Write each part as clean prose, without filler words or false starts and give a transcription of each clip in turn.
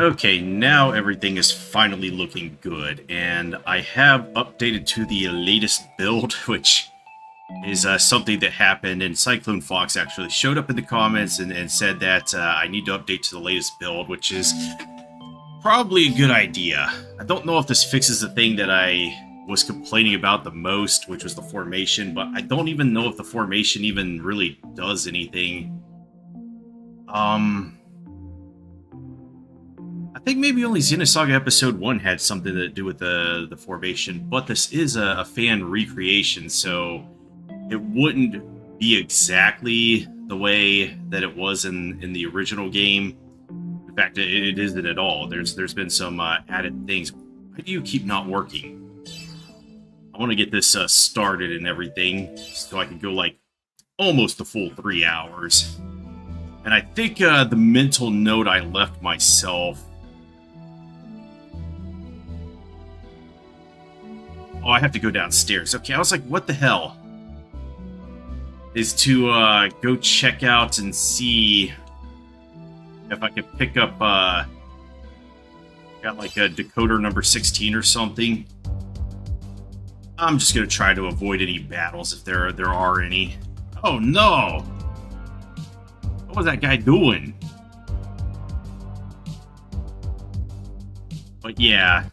Okay, now everything is finally looking good, and I have updated to the latest build, which is something that happened, and Cyclone Fox actually showed up in the comments and said that I need to update to the latest build, which is probably a good idea. I don't know if this fixes the thing that I was complaining about the most, which was the formation, but I don't even know if the formation even really does anything. I think maybe only Xenosaga Episode 1 had something to do with the formation, but this is a fan recreation, so it wouldn't be exactly the way that it was in the original game. In fact, it isn't at all. There's been some added things. Why do you keep not working? I want to get this started and everything, so I can go like almost a full 3 hours. And I think the mental note I left myself... Oh, I have to go downstairs. Okay, I was like, what the hell? Is to go check out and see if I could pick up, got like a decoder number 16 or something. I'm just going to try to avoid any battles if there are any. Oh, no! What was that guy doing? But yeah.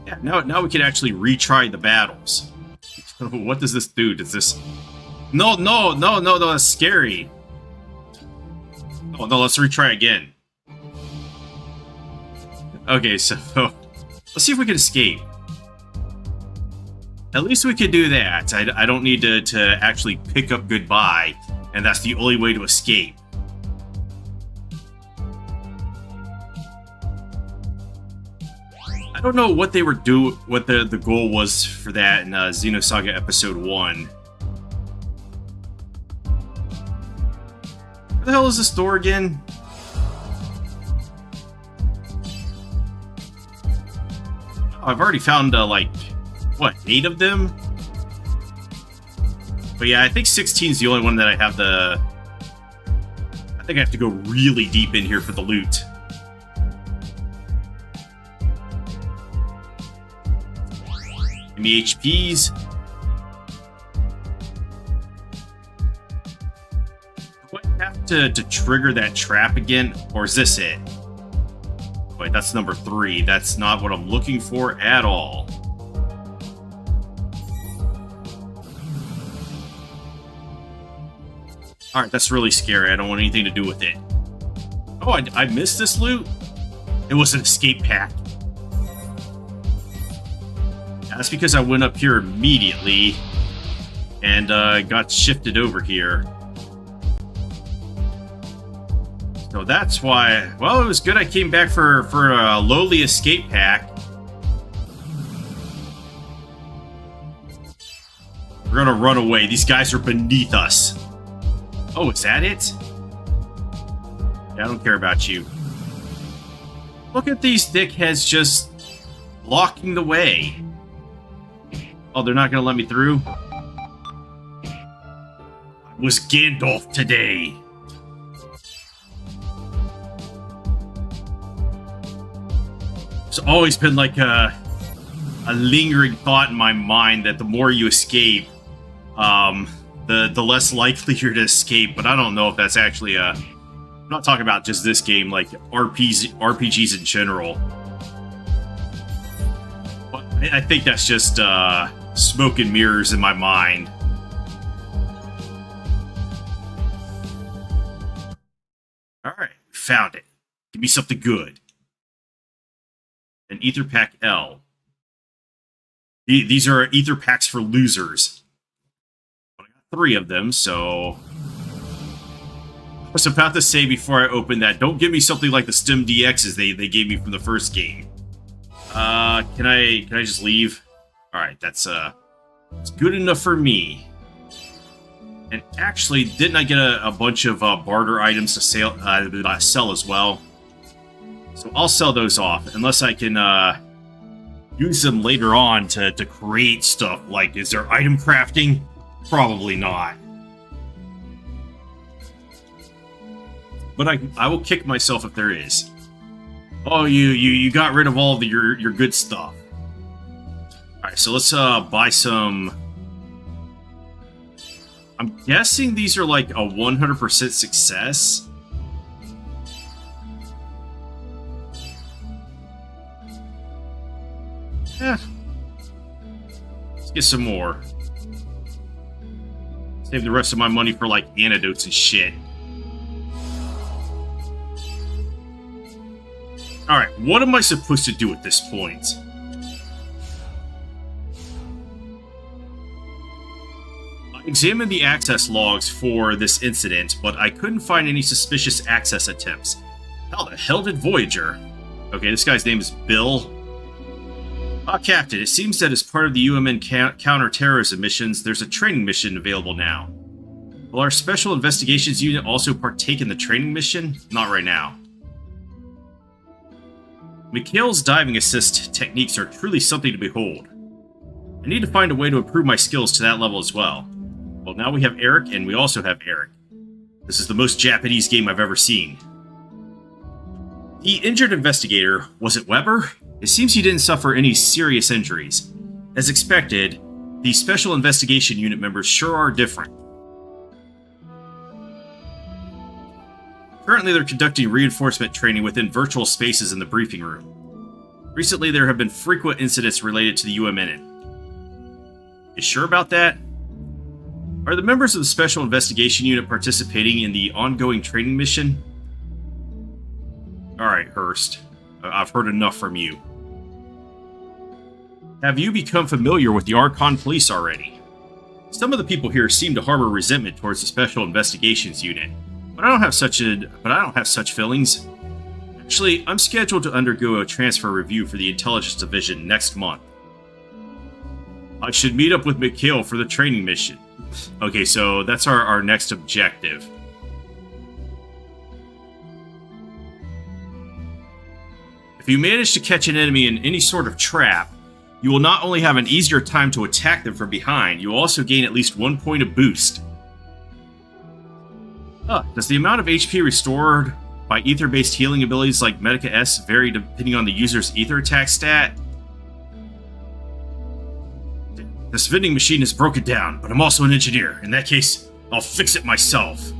Yeah, now we can actually retry the battles. What does this do? Does this... No, that's scary. Oh, no, let's retry again. Okay, so... Let's see if we can escape. At least we could do that. I don't need to actually pick up goodbye, and that's the only way to escape. I don't know what they were what the goal was for that in Xenosaga Episode 1. Where the hell is this door again? Oh, I've already found, like, what, 8 of them? But yeah, I think 16 is the only one that I have the... I think I have to go really deep in here for the loot. Give me HPs. Do I have to trigger that trap again? Or is this it? Wait, that's number 3. That's not what I'm looking for at all. Alright, that's really scary. I don't want anything to do with it. Oh, I missed this loot? It was an escape pack. That's because I went up here immediately and got shifted over here. So that's why... Well, it was good I came back for a lowly escape pack. We're gonna run away. These guys are beneath us. Oh, is that it? Yeah, I don't care about you. Look at these dickheads just blocking the way. Oh, they're not gonna let me through? I was Gandalf today. It's always been like a lingering thought in my mind that the more you escape, the less likely you're to escape. But I don't know if that's actually a... I'm not talking about just this game, like RPGs in general. But I think that's just smoke and mirrors in my mind. Alright, found it. Give me something good. An Ether Pack L. These are Ether Packs for losers. I got 3 of them, so... I was about to say before I open that, don't give me something like the Stim DXs they gave me from the first game. Can I just leave? Alright, that's good enough for me. And actually, didn't I get a bunch of barter items to sell as well? So I'll sell those off, unless I can use them later on to create stuff. Like, is there item crafting? Probably not. but I will kick myself if there is. Oh, you got rid of all of your good stuff. Alright, so let's buy some... I'm guessing these are like a 100% success. Yeah. Let's get some more. Save the rest of my money for like antidotes and shit. Alright, what am I supposed to do at this point? I examined the access logs for this incident, but I couldn't find any suspicious access attempts. How the hell did Voyager? Okay, this guy's name is Bill. Captain, it seems that as part of the UMN counter-terrorism missions, there's a training mission available now. Will our Special Investigations Unit also partake in the training mission? Not right now. Mikhail's diving assist techniques are truly something to behold. I need to find a way to improve my skills to that level as well. Well, now we have Eric, and we also have Eric. This is the most Japanese game I've ever seen. The injured investigator, was it Weber? It seems he didn't suffer any serious injuries. As expected, the Special Investigation Unit members sure are different. Currently, they're conducting reinforcement training within virtual spaces in the briefing room. Recently, there have been frequent incidents related to the UMN. You sure about that? Are the members of the Special Investigation Unit participating in the ongoing training mission? Alright, Hurst. I've heard enough from you. Have you become familiar with the Archon Police already? Some of the people here seem to harbor resentment towards the Special Investigations Unit, but I don't have such feelings. Actually, I'm scheduled to undergo a transfer review for the Intelligence Division next month. I should meet up with Mikhail for the training mission. Okay, so that's our next objective. If you manage to catch an enemy in any sort of trap, you will not only have an easier time to attack them from behind, you will also gain at least 1 point of boost. Does the amount of HP restored by ether-based healing abilities like Medica S vary depending on the user's ether attack stat? This vending machine is broken down, but I'm also an engineer. In that case, I'll fix it myself.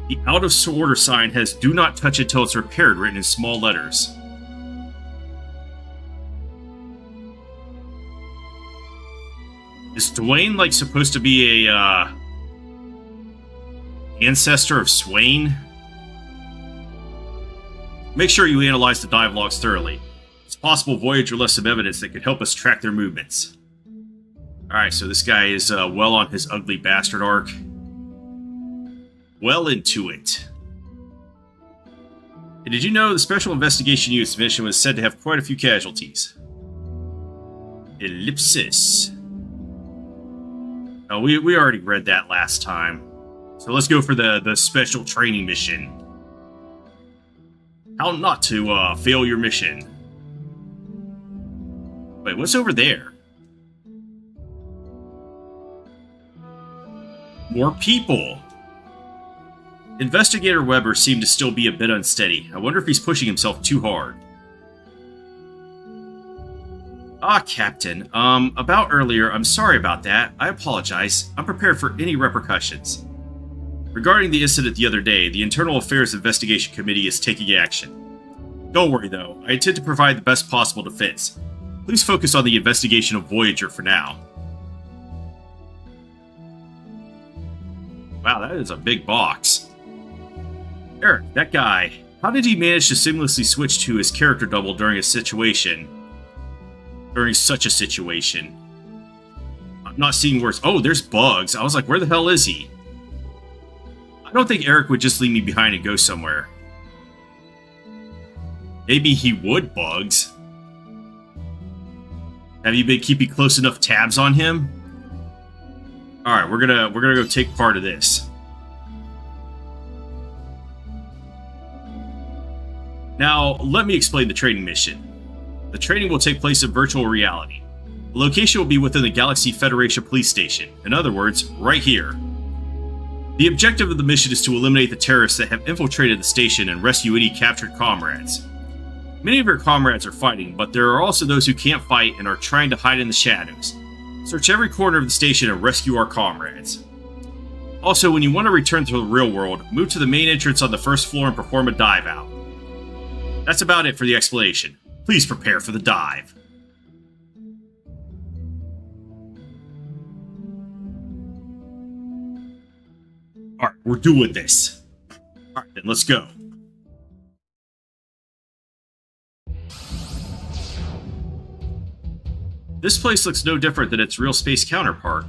The out of order sign has "Do not touch until it's repaired" written in small letters. Is Dwayne like supposed to be a ancestor of Swain? Make sure you analyze the dive logs thoroughly. It's possible Voyager left some evidence that could help us track their movements. Alright, so this guy is well on his ugly bastard arc. Well into it. And did you know the Special Investigation Unit's mission was said to have quite a few casualties? Ellipsis. Oh, we already read that last time. So let's go for the special training mission. How not to fail your mission. Wait, what's over there? More people. Investigator Weber seemed to still be a bit unsteady. I wonder if he's pushing himself too hard. Captain. About earlier, I'm sorry about that. I apologize. I'm prepared for any repercussions. Regarding the incident the other day, the Internal Affairs Investigation Committee is taking action. Don't worry, though. I intend to provide the best possible defense. Please focus on the investigation of Voyager for now. Wow, that is a big box. Eric, that guy. How did he manage to seamlessly switch to his character double during such a situation? I'm not seeing words. Oh, there's Bugs. I was like, where the hell is he? I don't think Eric would just leave me behind and go somewhere. Maybe he would, Bugs. Have you been keeping close enough tabs on him? Alright, we're gonna go take part of this. Now, let me explain the training mission. The training will take place in virtual reality. The location will be within the Galaxy Federation Police Station. In other words, right here. The objective of the mission is to eliminate the terrorists that have infiltrated the station and rescue any captured comrades. Many of your comrades are fighting, but there are also those who can't fight and are trying to hide in the shadows. Search every corner of the station and rescue our comrades. Also, when you want to return to the real world, move to the main entrance on the first floor and perform a dive out. That's about it for the explanation. Please prepare for the dive. Alright, we're doing this. Alright, then let's go. This place looks no different than its real space counterpart.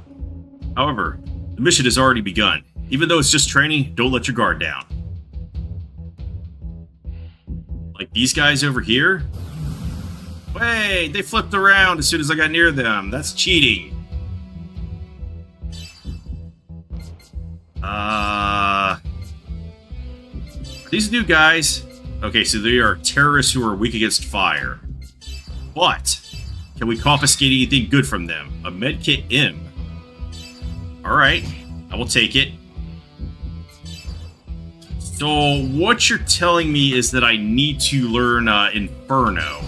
However, the mission has already begun. Even though it's just training, don't let your guard down. Like these guys over here? Wait, they flipped around as soon as I got near them. That's cheating. Are these new guys? Okay, so they are terrorists who are weak against fire. But can we confiscate anything good from them? A medkit M. Alright, I will take it. So what you're telling me is that I need to learn Inferno.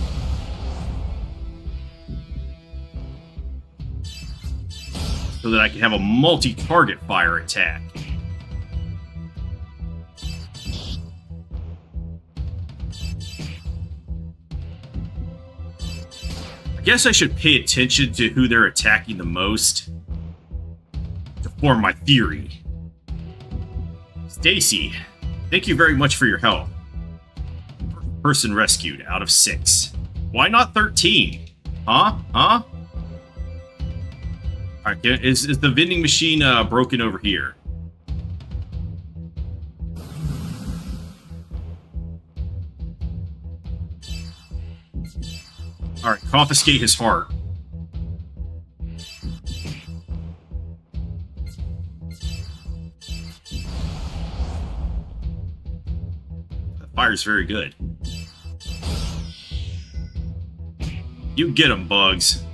So that I can have a multi-target fire attack. I guess I should pay attention to who they're attacking the most to form my theory. Stacy, thank you very much for your help. Person rescued out of 6. Why not 13? Huh? Alright, is the vending machine broken over here? Alright, confiscate his heart. That fire's very good. You get him, Bugs.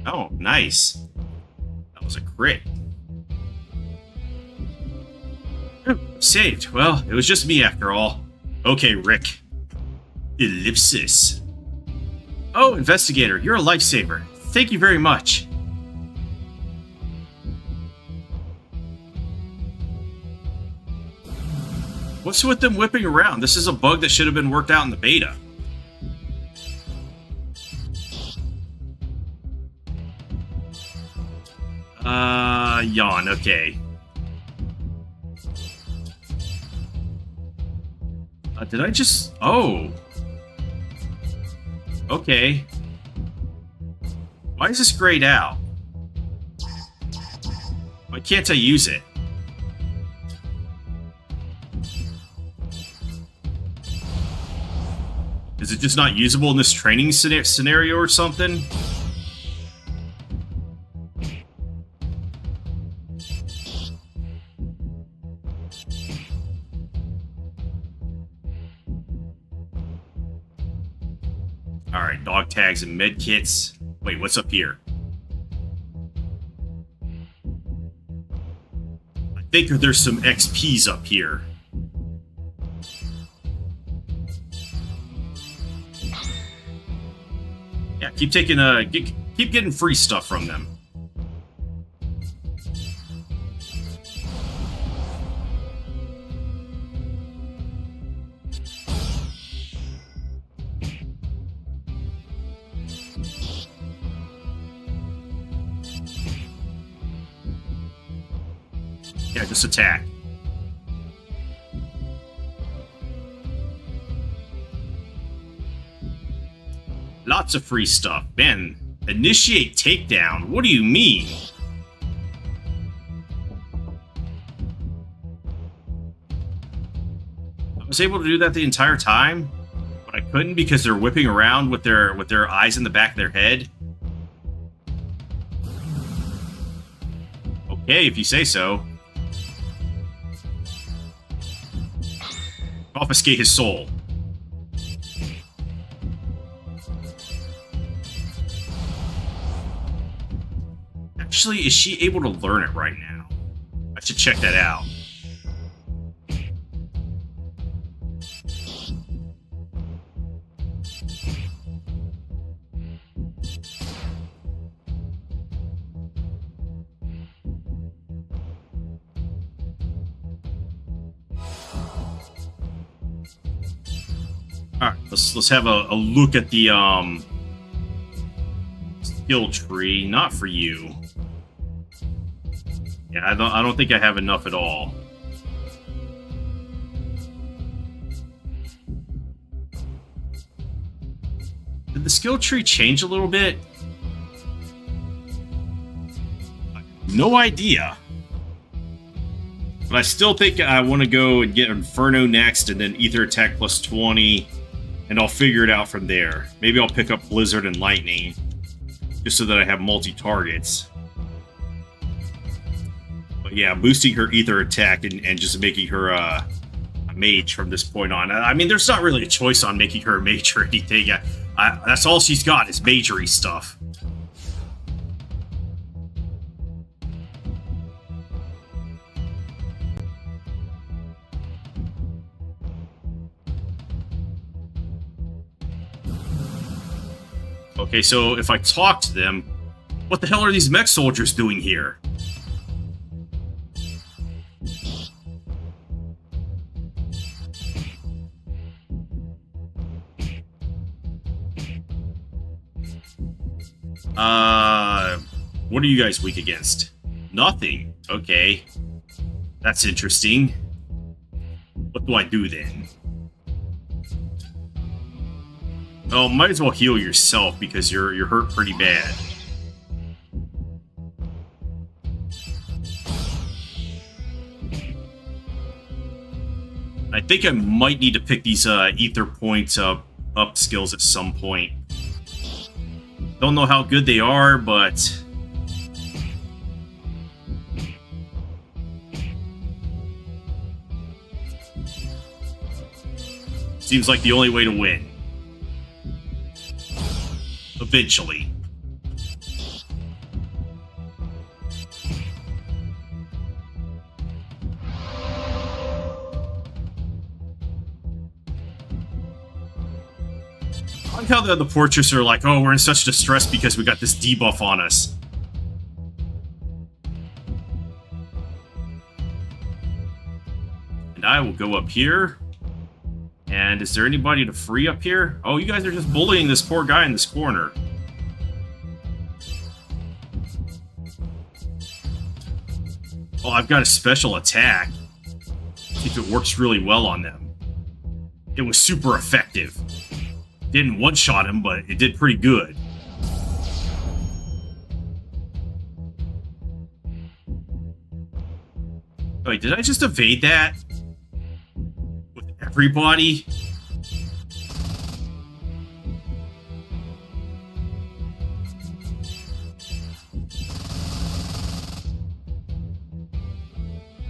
Oh, nice. That was a crit. Saved. Well, it was just me after all. Okay, Rick. Ellipsis. Oh, investigator, you're a lifesaver. Thank you very much. What's with them whipping around? This is a bug that should have been worked out in the beta. Yawn, okay. Did I just... Oh. Okay. Why is this grayed out? Why can't I use it? Is it just not usable in this training scenario or something? Alright, dog tags and med kits. Wait, what's up here? I think there's some XPs up here. Yeah, keep taking keep getting free stuff from them. Yeah, just attack. Lots of free stuff. Man, initiate takedown. What do you mean? I was able to do that the entire time, but I couldn't because they're whipping around with their eyes in the back of their head. Okay, if you say so. Confiscate his soul. Actually, is she able to learn it right now? I should check that out. All right, let's have a look at the skill tree. Not for you. Yeah, I don't think I have enough at all. Did the skill tree change a little bit? No idea. But I still think I want to go and get Inferno next, and then Ether Attack plus 20, and I'll figure it out from there. Maybe I'll pick up Blizzard and Lightning, just so that I have multi-targets. But yeah, boosting her Ether Attack and just making her a mage from this point on. I mean, there's not really a choice on making her a mage or anything. That's all she's got is magery stuff. Okay, so if I talk to them, what the hell are these mech soldiers doing here? What are you guys weak against? Nothing. Okay. That's interesting. What do I do then? Oh, might as well heal yourself because you're hurt pretty bad. I think I might need to pick these ether points up skills at some point. Don't know how good they are, but seems like the only way to win. Eventually. I like how the portraits are like, oh, we're in such distress because we got this debuff on us. And I will go up here. And is there anybody to free up here? Oh, you guys are just bullying this poor guy in this corner. Oh, I've got a special attack. See if it works really well on them. It was super effective. Didn't one-shot him, but it did pretty good. Wait, did I just evade that? With everybody?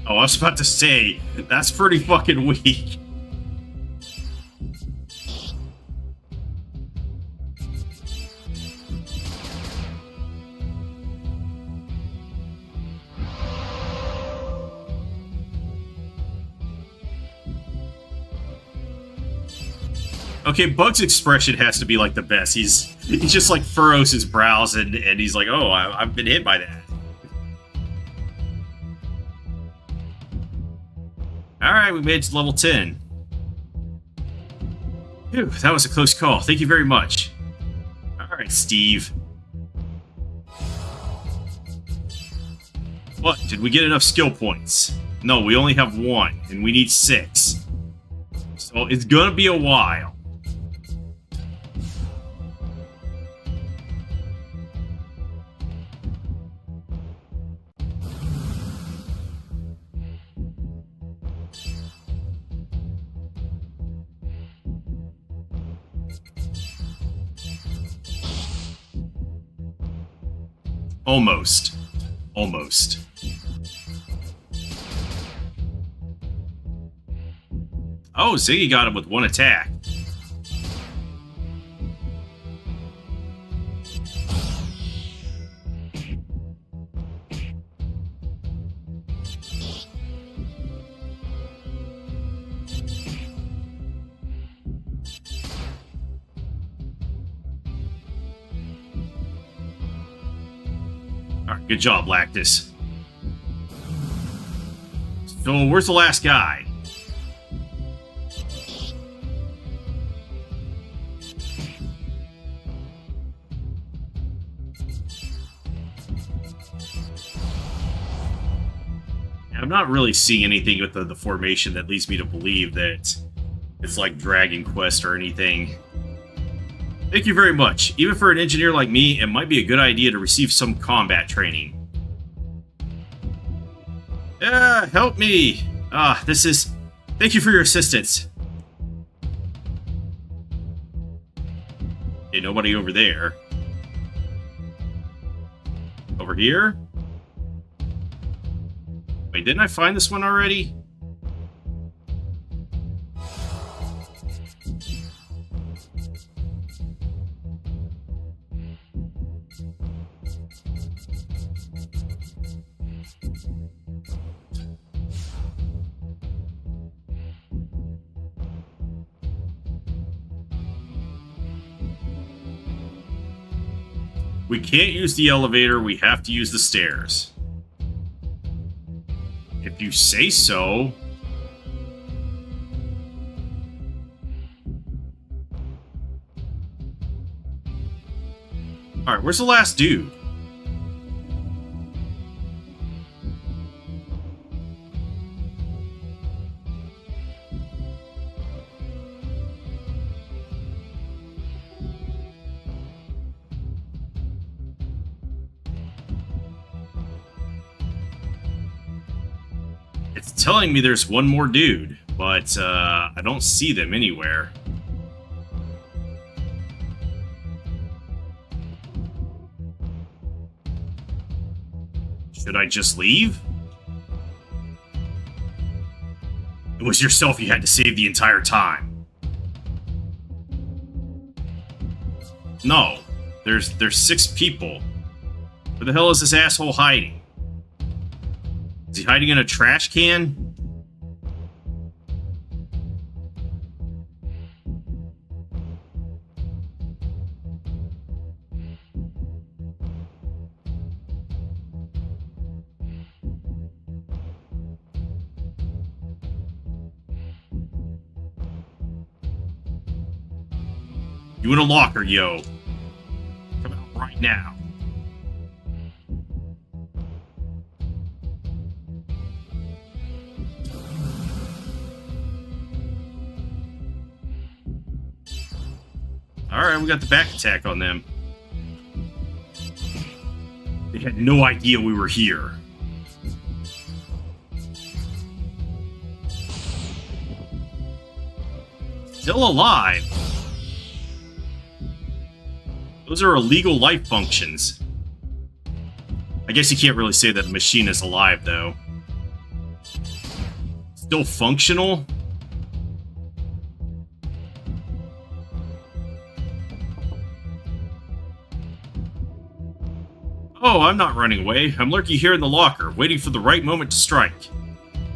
Oh, I was about to say, that's pretty fucking weak. Okay, Bug's expression has to be like the best. He's just like furrows his brows and he's like, oh, I've been hit by that. Alright, we made it to level 10. Phew, that was a close call. Thank you very much. Alright, Steve. What? Did we get enough skill points? No, we only have 1, and we need 6. So it's gonna be a while. Almost. Almost. Oh, Ziggy got him with 1 attack. Alright, good job, Lactus. So, where's the last guy? I'm not really seeing anything with the formation that leads me to believe that it's like Dragon Quest or anything. Thank you very much. Even for an engineer like me, it might be a good idea to receive some combat training. Help me! Thank you for your assistance. Okay, nobody over there. Over here? Wait, didn't I find this one already? We can't use the elevator, we have to use the stairs. If you say so. Alright, where's the last dude? It's telling me there's one more dude, but I don't see them anywhere. Should I just leave? It was yourself you had to save the entire time. No, there's 6 people. Where the hell is this asshole hiding? Is he hiding in a trash can? You in a locker, yo. Come out right now. Alright, we got the back attack on them. They had no idea we were here. Still alive? Those are illegal life functions. I guess you can't really say that a machine is alive, though. Still functional? Oh, I'm not running away. I'm lurking here in the locker, waiting for the right moment to strike.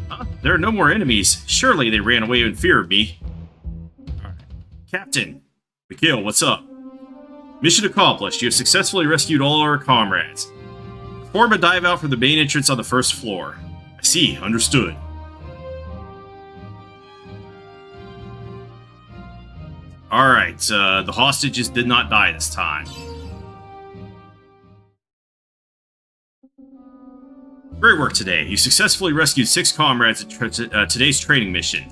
Huh? There are no more enemies. Surely they ran away in fear of me. Alright. Captain. Mikhail, what's up? Mission accomplished. You have successfully rescued all our comrades. Perform a dive out from the main entrance on the first floor. I see. Understood. Alright, the hostages did not die this time. Great work today. You successfully rescued 6 comrades at today's training mission.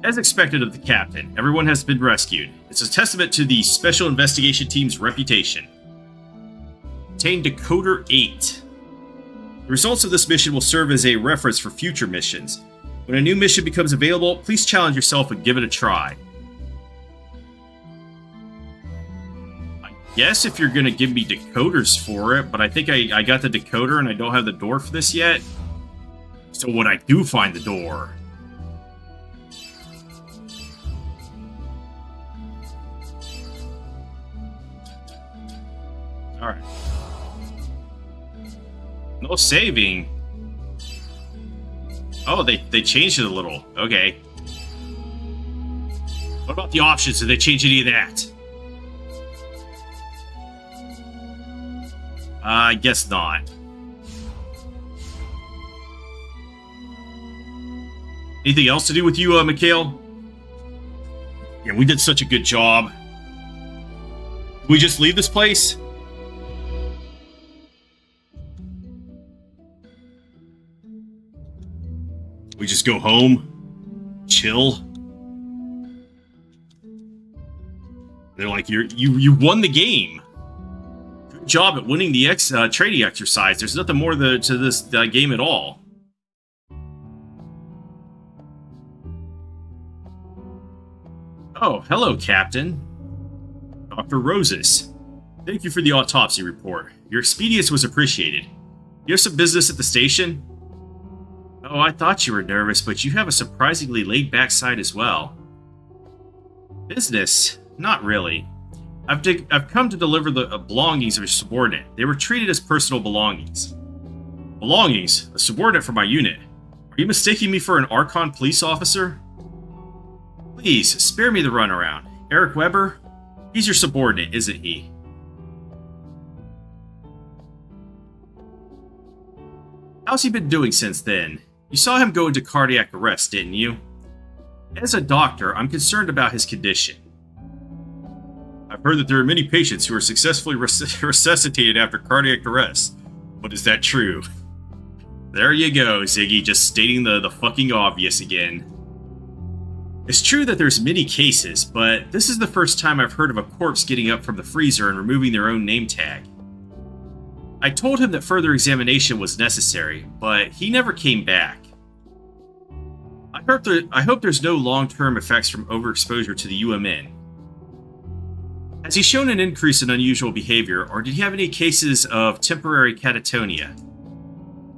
As expected of the captain, everyone has been rescued. It's a testament to the Special Investigation Team's reputation. Obtain Decoder 8. The results of this mission will serve as a reference for future missions. When a new mission becomes available, please challenge yourself and give it a try. Yes, if you're going to give me decoders for it, but I think I got the decoder and I don't have the door for this yet. So when I do find the door... Alright. No saving. Oh, they changed it a little. Okay. What about the options? Did they change any of that? I guess not. Anything else to do with you, Mikhail? Yeah, we did such a good job. Can we just leave this place? We just go home? Chill? They're like, you won the game. Good job at winning the trading exercise. There's nothing more to this game at all. Oh, hello, Captain. Dr. Roses. Thank you for the autopsy report. Your expedience was appreciated. You have some business at the station? Oh, I thought you were nervous, but you have a surprisingly laid-back side as well. Business? Not really. I've come to deliver the belongings of your subordinate. They were treated as personal belongings. Belongings? A subordinate for my unit? Are you mistaking me for an Archon police officer? Please, spare me the runaround. Eric Weber? He's your subordinate, isn't he? How's he been doing since then? You saw him go into cardiac arrest, didn't you? As a doctor, I'm concerned about his condition. I've heard that there are many patients who are successfully resuscitated after cardiac arrest. But is that true? There you go, Ziggy, just stating the fucking obvious again. It's true that there's many cases, but this is the first time I've heard of a corpse getting up from the freezer and removing their own name tag. I told him that further examination was necessary, but he never came back. I hope there's no long-term effects from overexposure to the UMN. Has he shown an increase in unusual behavior, or did he have any cases of temporary catatonia?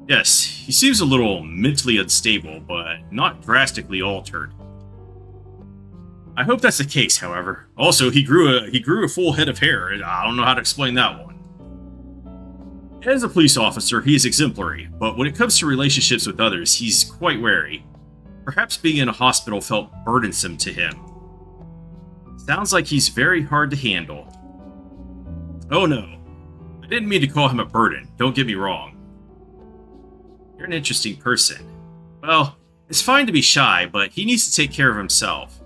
Yes, he seems a little mentally unstable, but not drastically altered. I hope that's the case, however. Also, he grew a full head of hair, and I don't know how to explain that one. As a police officer, he is exemplary, but when it comes to relationships with others, he's quite wary. Perhaps being in a hospital felt burdensome to him. Sounds like he's very hard to handle. Oh no, I didn't mean to call him a burden, don't get me wrong. You're an interesting person. Well, it's fine to be shy, but he needs to take care of himself.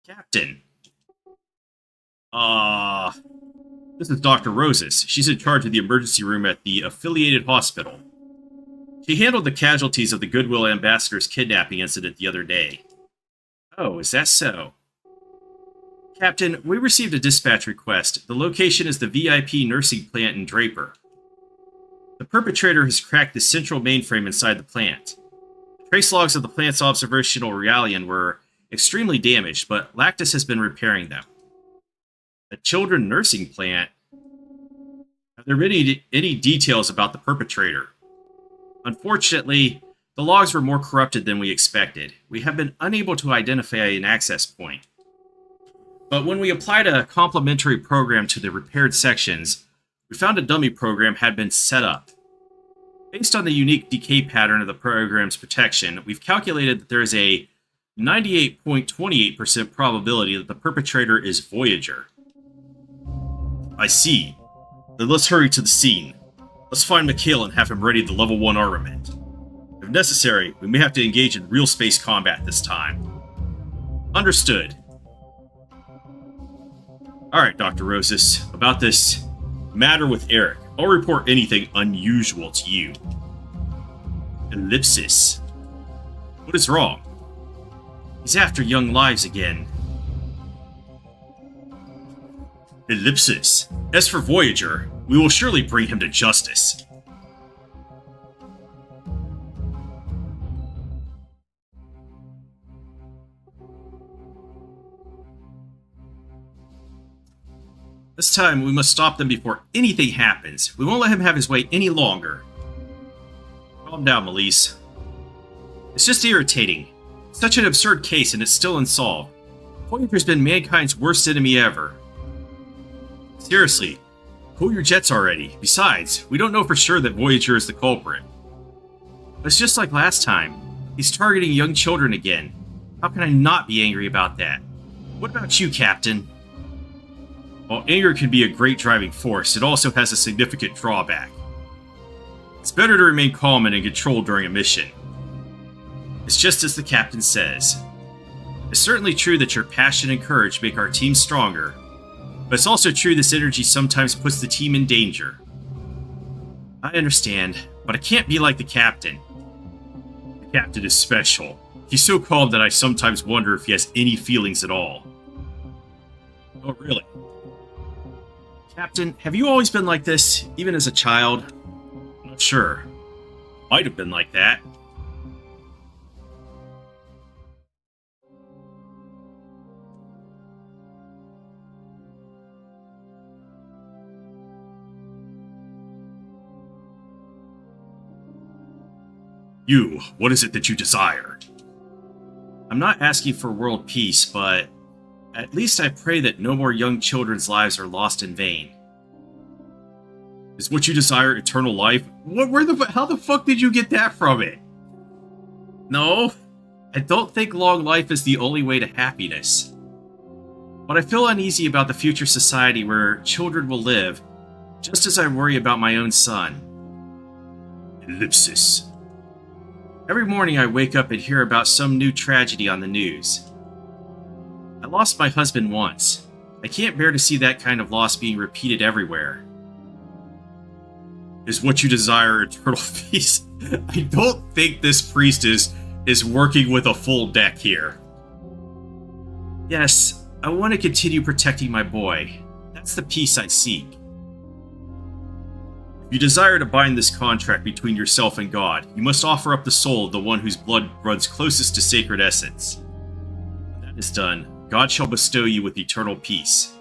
Captain. This is Dr. Roses. She's in charge of the emergency room at the affiliated hospital. She handled the casualties of the Goodwill Ambassador's kidnapping incident the other day. Oh, is that so? Captain, we received a dispatch request. The location is the VIP nursing plant in Draper. The perpetrator has cracked the central mainframe inside the plant. Trace logs of the plant's observational realian were extremely damaged, but Lactus has been repairing them. The children nursing plant? Have there been any details about the perpetrator? Unfortunately, the logs were more corrupted than we expected. We have been unable to identify an access point. But when we applied a complementary program to the repaired sections, we found a dummy program had been set up. Based on the unique decay pattern of the program's protection, we've calculated that there is a 98.28% probability that the perpetrator is Voyager. I see. Then let's hurry to the scene. Let's find Mikhail and have him ready the level 1 armament. If necessary, we may have to engage in real space combat this time. Understood. Alright, Dr. Roses. About this matter with Eric, I'll report anything unusual to you. Ellipsis. What is wrong? He's after young lives again. Ellipsis. As for Voyager, we will surely bring him to justice. This time, we must stop them before anything happens. We won't let him have his way any longer. Calm down, Melise. It's just irritating. Such an absurd case and it's still unsolved. Voyager's been mankind's worst enemy ever. Seriously, cool your jets already. Besides, we don't know for sure that Voyager is the culprit. But it's just like last time. He's targeting young children again. How can I not be angry about that? What about you, Captain? While anger can be a great driving force, it also has a significant drawback. It's better to remain calm and in control during a mission. It's just as the captain says. It's certainly true that your passion and courage make our team stronger, but it's also true this energy sometimes puts the team in danger. I understand, but I can't be like the captain. The captain is special. He's so calm that I sometimes wonder if he has any feelings at all. Oh, really? Captain, have you always been like this, even as a child? I'm not sure. Might have been like that. You, what is it that you desire? I'm not asking for world peace, but at least I pray that no more young children's lives are lost in vain. Is what you desire eternal life? How the fuck did you get that from it? No, I don't think long life is the only way to happiness. But I feel uneasy about the future society where children will live, just as I worry about my own son. Ellipsis. Every morning I wake up and hear about some new tragedy on the news. I lost my husband once. I can't bear to see that kind of loss being repeated everywhere. Is what you desire eternal peace? I don't think this priest is working with a full deck here. Yes, I want to continue protecting my boy. That's the peace I seek. If you desire to bind this contract between yourself and God, you must offer up the soul of the one whose blood runs closest to sacred essence. When that is done, God shall bestow you with eternal peace.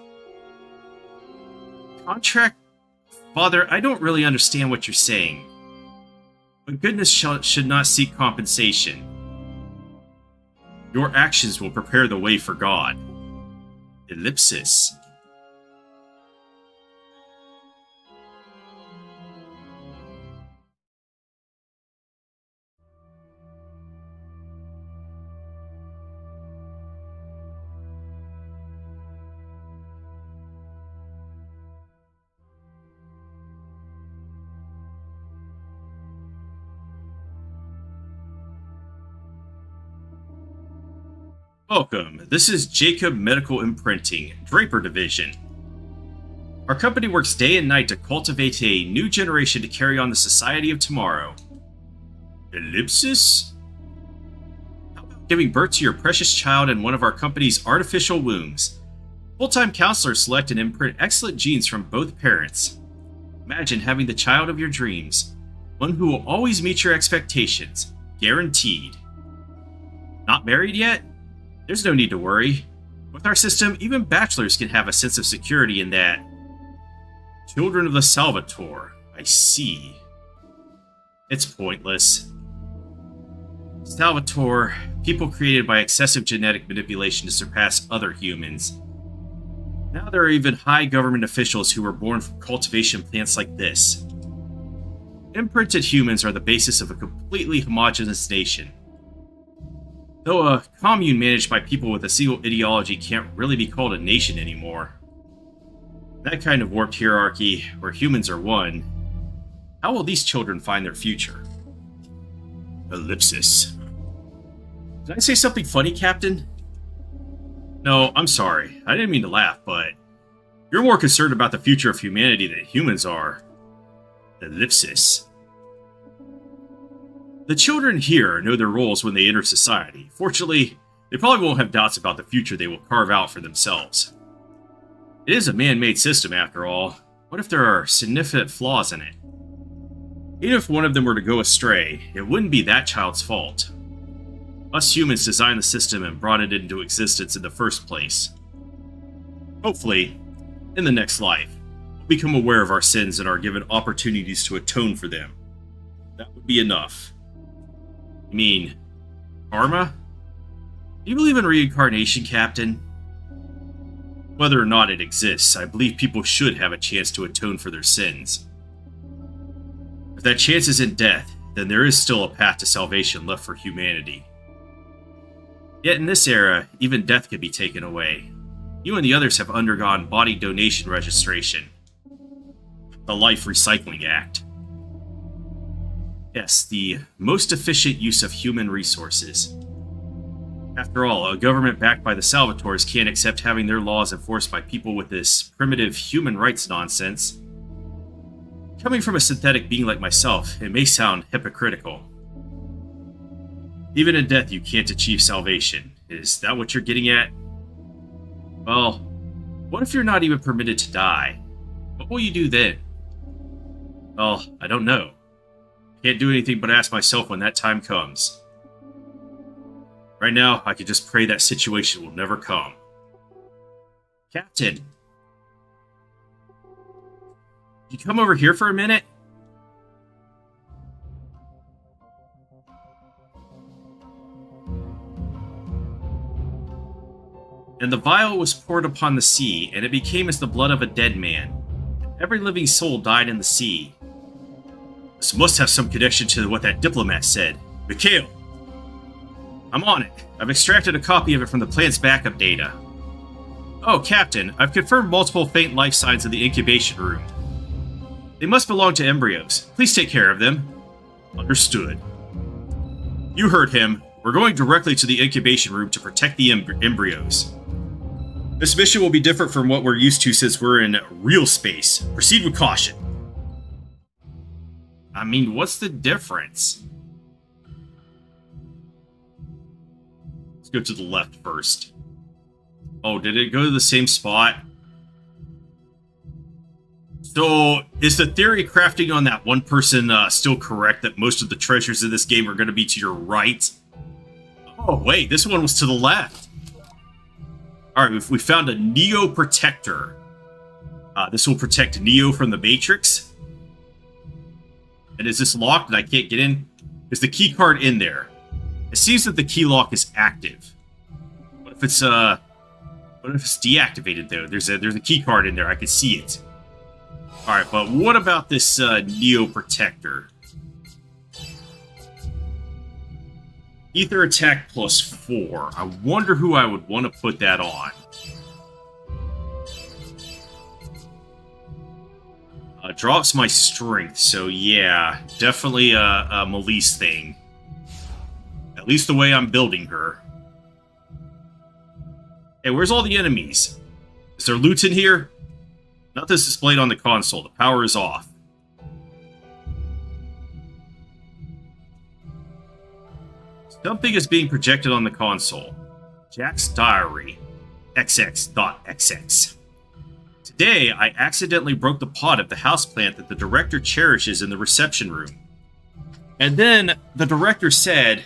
Contract? Father, I don't really understand what you're saying. But goodness should not seek compensation. Your actions will prepare the way for God. Ellipsis. Welcome, this is Jacob Medical Imprinting, Draper Division. Our company works day and night to cultivate a new generation to carry on the society of tomorrow. Ellipsis? How about giving birth to your precious child in one of our company's artificial wombs? Full-time counselors select and imprint excellent genes from both parents. Imagine having the child of your dreams, one who will always meet your expectations, guaranteed. Not married yet? There's no need to worry. With our system, even bachelors can have a sense of security in that. Children of the Salvatore, I see. It's pointless. Salvatore, people created by excessive genetic manipulation to surpass other humans. Now there are even high government officials who were born from cultivation plants like this. Imprinted humans are the basis of a completely homogeneous nation. Though a commune managed by people with a single ideology can't really be called a nation anymore. That kind of warped hierarchy, where humans are one, how will these children find their future? Ellipsis. Did I say something funny, Captain? No, I'm sorry. I didn't mean to laugh, but you're more concerned about the future of humanity than humans are. Ellipsis. The children here know their roles when they enter society. Fortunately, they probably won't have doubts about the future they will carve out for themselves. It is a man-made system, after all. What if there are significant flaws in it? Even if one of them were to go astray, it wouldn't be that child's fault. Us humans designed the system and brought it into existence in the first place. Hopefully, in the next life, we'll become aware of our sins and are given opportunities to atone for them. That would be enough. I mean, karma? Do you believe in reincarnation, Captain? Whether or not it exists, I believe people should have a chance to atone for their sins. If that chance isn't death, then there is still a path to salvation left for humanity. Yet in this era, even death can be taken away. You and the others have undergone body donation registration. The Life Recycling Act. Yes, the most efficient use of human resources. After all, a government backed by the Salvatores can't accept having their laws enforced by people with this primitive human rights nonsense. Coming from a synthetic being like myself, it may sound hypocritical. Even in death, you can't achieve salvation. Is that what you're getting at? Well, what if you're not even permitted to die? What will you do then? Well, I don't know. Can't do anything but ask myself when that time comes. Right now, I can just pray that situation will never come. Captain! You come over here for a minute? And the vial was poured upon the sea, and it became as the blood of a dead man. Every living soul died in the sea. This must have some connection to what that diplomat said. Mikhail! I'm on it. I've extracted a copy of it from the plant's backup data. Oh, Captain, I've confirmed multiple faint life signs in the incubation room. They must belong to embryos. Please take care of them. Understood. You heard him. We're going directly to the incubation room to protect the embryos. This mission will be different from what we're used to since we're in real space. Proceed with caution. I mean, what's the difference? Let's go to the left first. Oh, did it go to the same spot? So, is the theory crafting on that one person still correct that most of the treasures in this game are going to be to your right? Oh, wait, this one was to the left. Alright, we found a Neo Protector. This will protect Neo from the Matrix. And is this locked and I can't get in? Is the key card in there? It seems that the key lock is active. What if it's deactivated though? There's a key card in there. I can see it. Alright, but what about this Neo Protector? Ether attack +4. I wonder who I would want to put that on. Drops my strength, so yeah, definitely a Melise thing. At least the way I'm building her. Hey, where's all the enemies? Is there loot in here? Nothing's displayed on the console. The power is off. Something is being projected on the console. Jack's diary. XX.XX. Today, I accidentally broke the pot of the houseplant that the director cherishes in the reception room. And then the director said,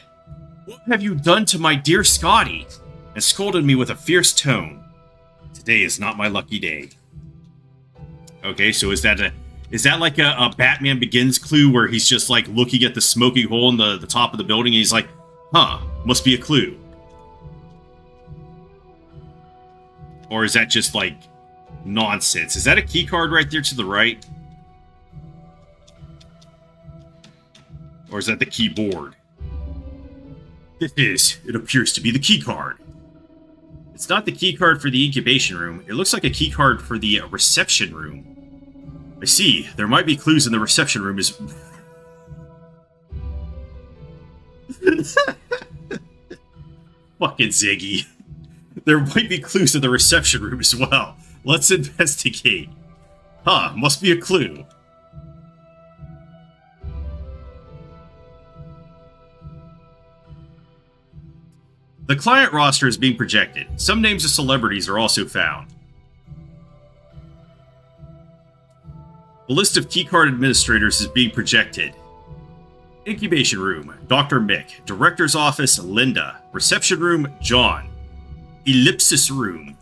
"What have you done to my dear Scotty?" and scolded me with a fierce tone. Today is not my lucky day. Okay, so is that like a Batman Begins clue where he's just like looking at the smoking hole in the top of the building and he's like, huh, must be a clue. Or is that just like nonsense? Is that a key card right there to the right? Or is that the keyboard? It appears to be the key card. It's not the key card for the incubation room. It looks like a key card for the reception room. I see. There might be clues in the reception room as... Fucking Ziggy. There might be clues in the reception room as well. Let's investigate. Huh, must be a clue. The client roster is being projected. Some names of celebrities are also found. The list of keycard administrators is being projected. Incubation room, Dr. Mick. Director's office, Linda. Reception room, John. Ellipsis room.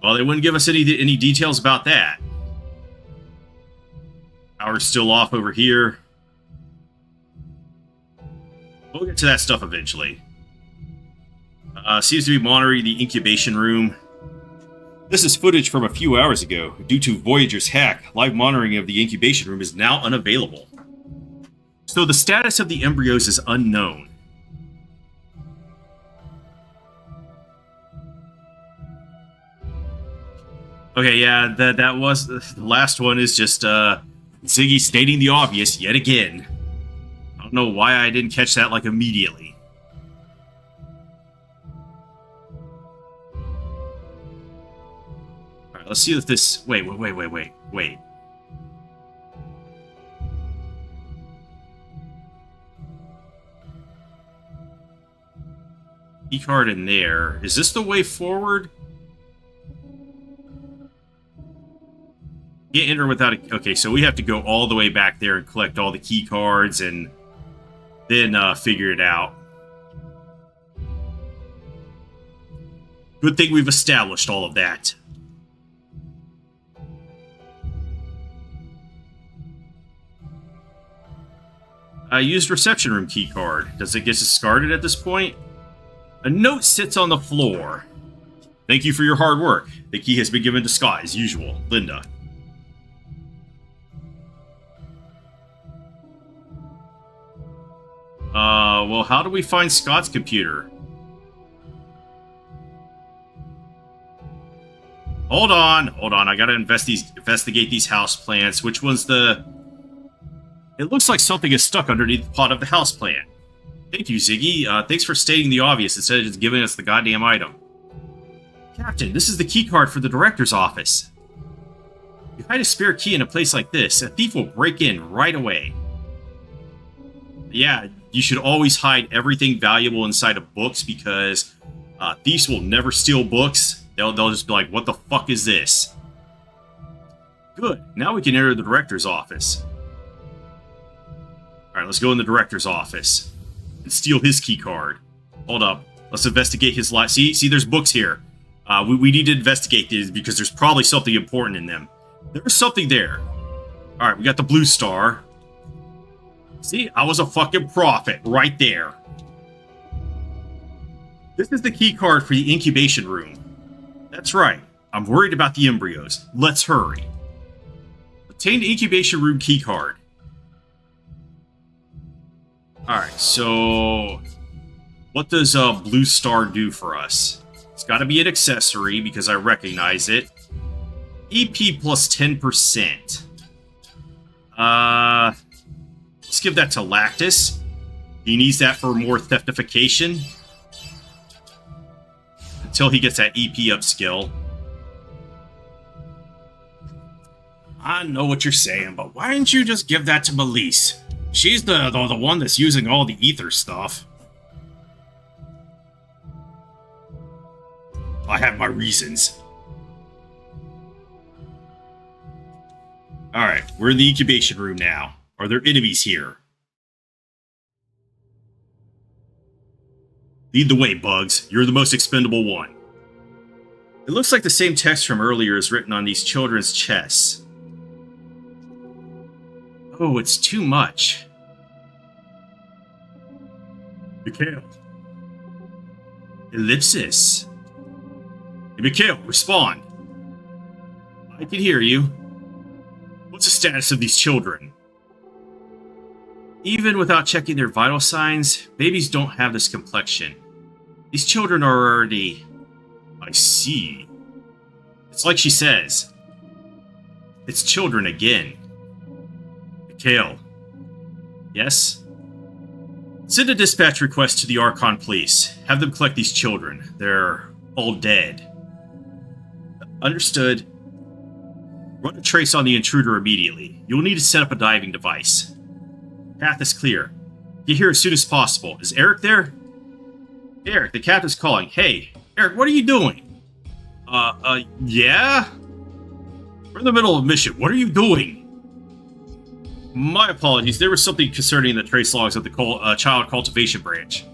Well, they wouldn't give us any details about that. Power's still off over here. We'll get to that stuff eventually. Seems to be monitoring the incubation room. This is footage from a few hours ago. Due to Voyager's hack, live monitoring of the incubation room is now unavailable. So the status of the embryos is unknown. Okay, yeah, that was the last one is just Ziggy stating the obvious yet again. I don't know why I didn't catch that like immediately. All right, let's see if this. Wait. Key card in there. Is this the way forward? Can't enter without a... Okay, so we have to go all the way back there and collect all the key cards and then figure it out. Good thing we've established all of that. I used reception room key card. Does it get discarded at this point? A note sits on the floor. Thank you for your hard work. The key has been given to Scott as usual. Linda. Well, how do we find Scott's computer? Hold on. I gotta investigate these house plants. Which one's the... It looks like something is stuck underneath the pot of the house plant. Thank you, Ziggy. Thanks for stating the obvious instead of just giving us the goddamn item. Captain, this is the key card for the director's office. If you hide a spare key in a place like this, a thief will break in right away. Yeah, you should always hide everything valuable inside of books because thieves will never steal books. They'll just be like, what the fuck is this? Good. Now we can enter the director's office. Alright, let's go in the director's office and steal his key card. Hold up. Let's investigate his life. See, there's books here. We need to investigate these because there's probably something important in them. There's something there. Alright, we got the blue star. See, I was a fucking prophet right there. This is the key card for the incubation room. That's right. I'm worried about the embryos. Let's hurry. Obtain the incubation room key card. Alright, so... what does blue star do for us? It's got to be an accessory because I recognize it. EP plus 10%. Let's give that to Lactus. He needs that for more theftification. Until he gets that EP upskill. I know what you're saying, but why didn't you just give that to Melise? She's the one that's using all the ether stuff. I have my reasons. Alright, we're in the incubation room now. Are there enemies here? Lead the way, Bugs. You're the most expendable one. It looks like the same text from earlier is written on these children's chests. Oh, it's too much. Mikhail. Ellipsis. Hey, Mikhail, respond. I can hear you. What's the status of these children? Even without checking their vital signs, babies don't have this complexion. These children are already... I see. It's like she says. It's children again. Mikhail. Yes? Send a dispatch request to the Archon Police. Have them collect these children. They're all dead. Understood. Run a trace on the intruder immediately. You'll need to set up a diving device. Path is clear. Get here as soon as possible. Is Eric there? Eric, the captain's calling. Hey, Eric, what are you doing? Yeah? We're in the middle of a mission. What are you doing? My apologies. There was something concerning the trace logs of the child cultivation branch.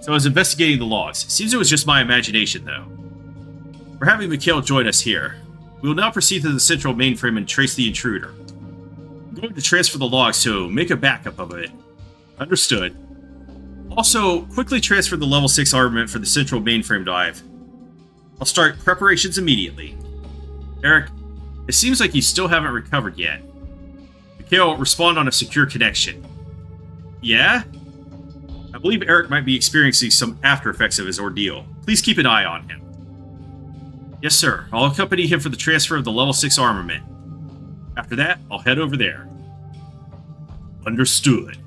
So I was investigating the logs. Seems it was just my imagination, though. We're having Mikhail join us here. We will now proceed to the central mainframe and trace the intruder. I'm going to transfer the logs, so make a backup of it. Understood. Also, quickly transfer the level 6 armament for the central mainframe dive. I'll start preparations immediately. Eric, it seems like you still haven't recovered yet. Mikhail, respond on a secure connection. Yeah? I believe Eric might be experiencing some after effects of his ordeal. Please keep an eye on him. Yes, sir. I'll accompany him for the transfer of the level 6 armament. After that, I'll head over there. Understood.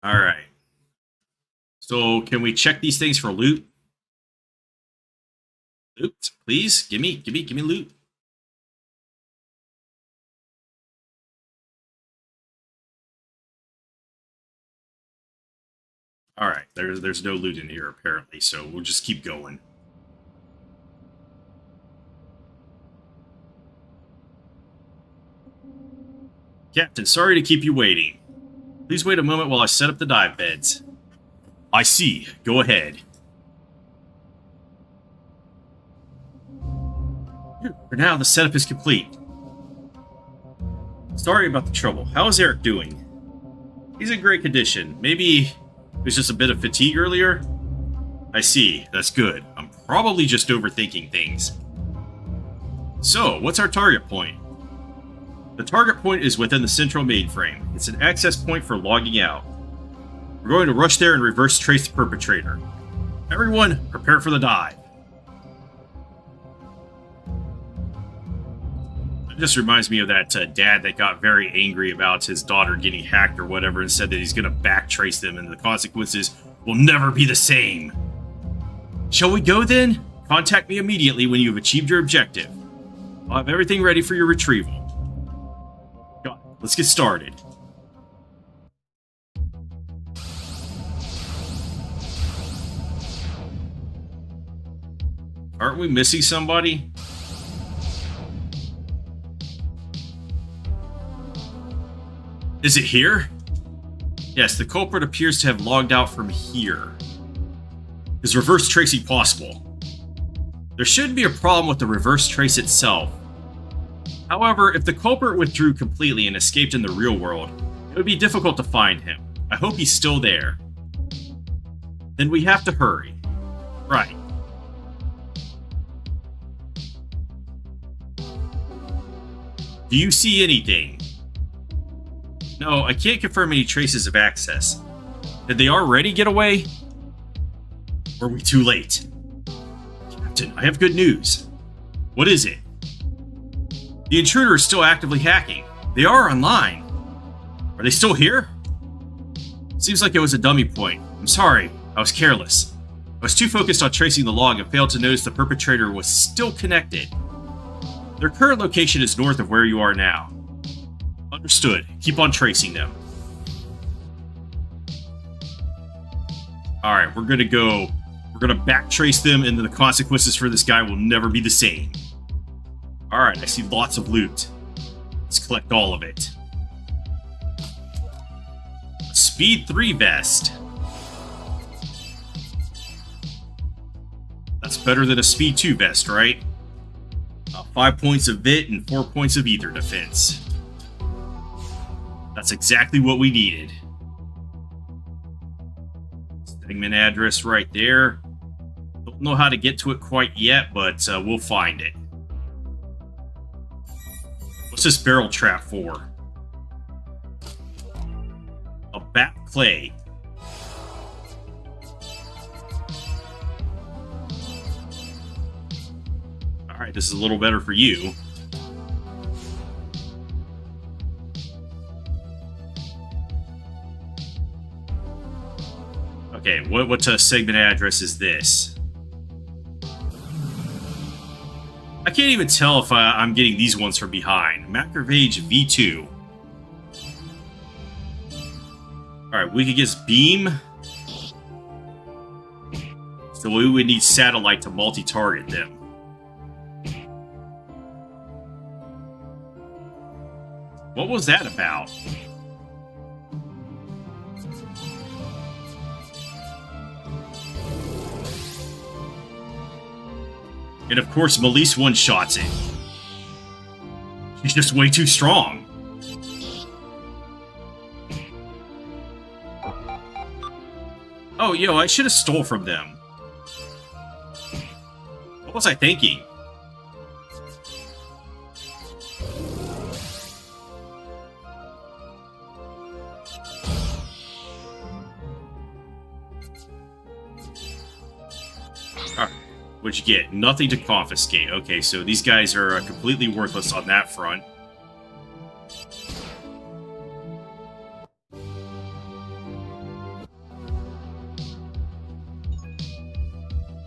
Alright. So, can we check these things for loot? Loot, please? Give me loot. Alright, there's no loot in here apparently, so we'll just keep going. Captain, sorry to keep you waiting. Please wait a moment while I set up the dive beds. I see. Go ahead. For now, the setup is complete. Sorry about the trouble. How is Eric doing? He's in great condition. Maybe it was just a bit of fatigue earlier? I see. That's good. I'm probably just overthinking things. So, what's our target point? The target point is within the central mainframe. It's an access point for logging out. We're going to rush there and reverse trace the perpetrator. Everyone, prepare for the dive. It just reminds me of that dad that got very angry about his daughter getting hacked or whatever and said that he's going to backtrace them and the consequences will never be the same. Shall we go then? Contact me immediately when you've achieved your objective. I'll have everything ready for your retrieval. Got it. Let's get started. Aren't we missing somebody? Is it here? Yes, the culprit appears to have logged out from here. Is reverse tracing possible? There shouldn't be a problem with the reverse trace itself. However, if the culprit withdrew completely and escaped in the real world, it would be difficult to find him. I hope he's still there. Then we have to hurry. Right. Do you see anything? No, I can't confirm any traces of access. Did they already get away? Were we too late? Captain, I have good news. What is it? The intruder is still actively hacking. They are online. Are they still here? Seems like it was a dummy point. I'm sorry, I was careless. I was too focused on tracing the log and failed to notice the perpetrator was still connected. Their current location is north of where you are now. Understood. Keep on tracing them. Alright, we're gonna backtrace them, and the consequences for this guy will never be the same. Alright, I see lots of loot. Let's collect all of it. A Speed 3 vest. That's better than a Speed 2 vest, right? 5 points of VIT and 4 points of ether defense. That's exactly what we needed. Segment address right there. Don't know how to get to it quite yet, but we'll find it. What's this barrel trap for? A bat clay. Alright, this is a little better for you. Okay, what segment address is this? I can't even tell if I'm getting these ones from behind. Macrovage V2. Alright, we could get beam. So we would need satellite to multi-target them. What was that about? And of course, Melise one-shots it. She's just way too strong. Oh, yo, I should have stole from them. What was I thinking? What'd you get? Nothing to confiscate. Okay, so these guys are completely worthless on that front.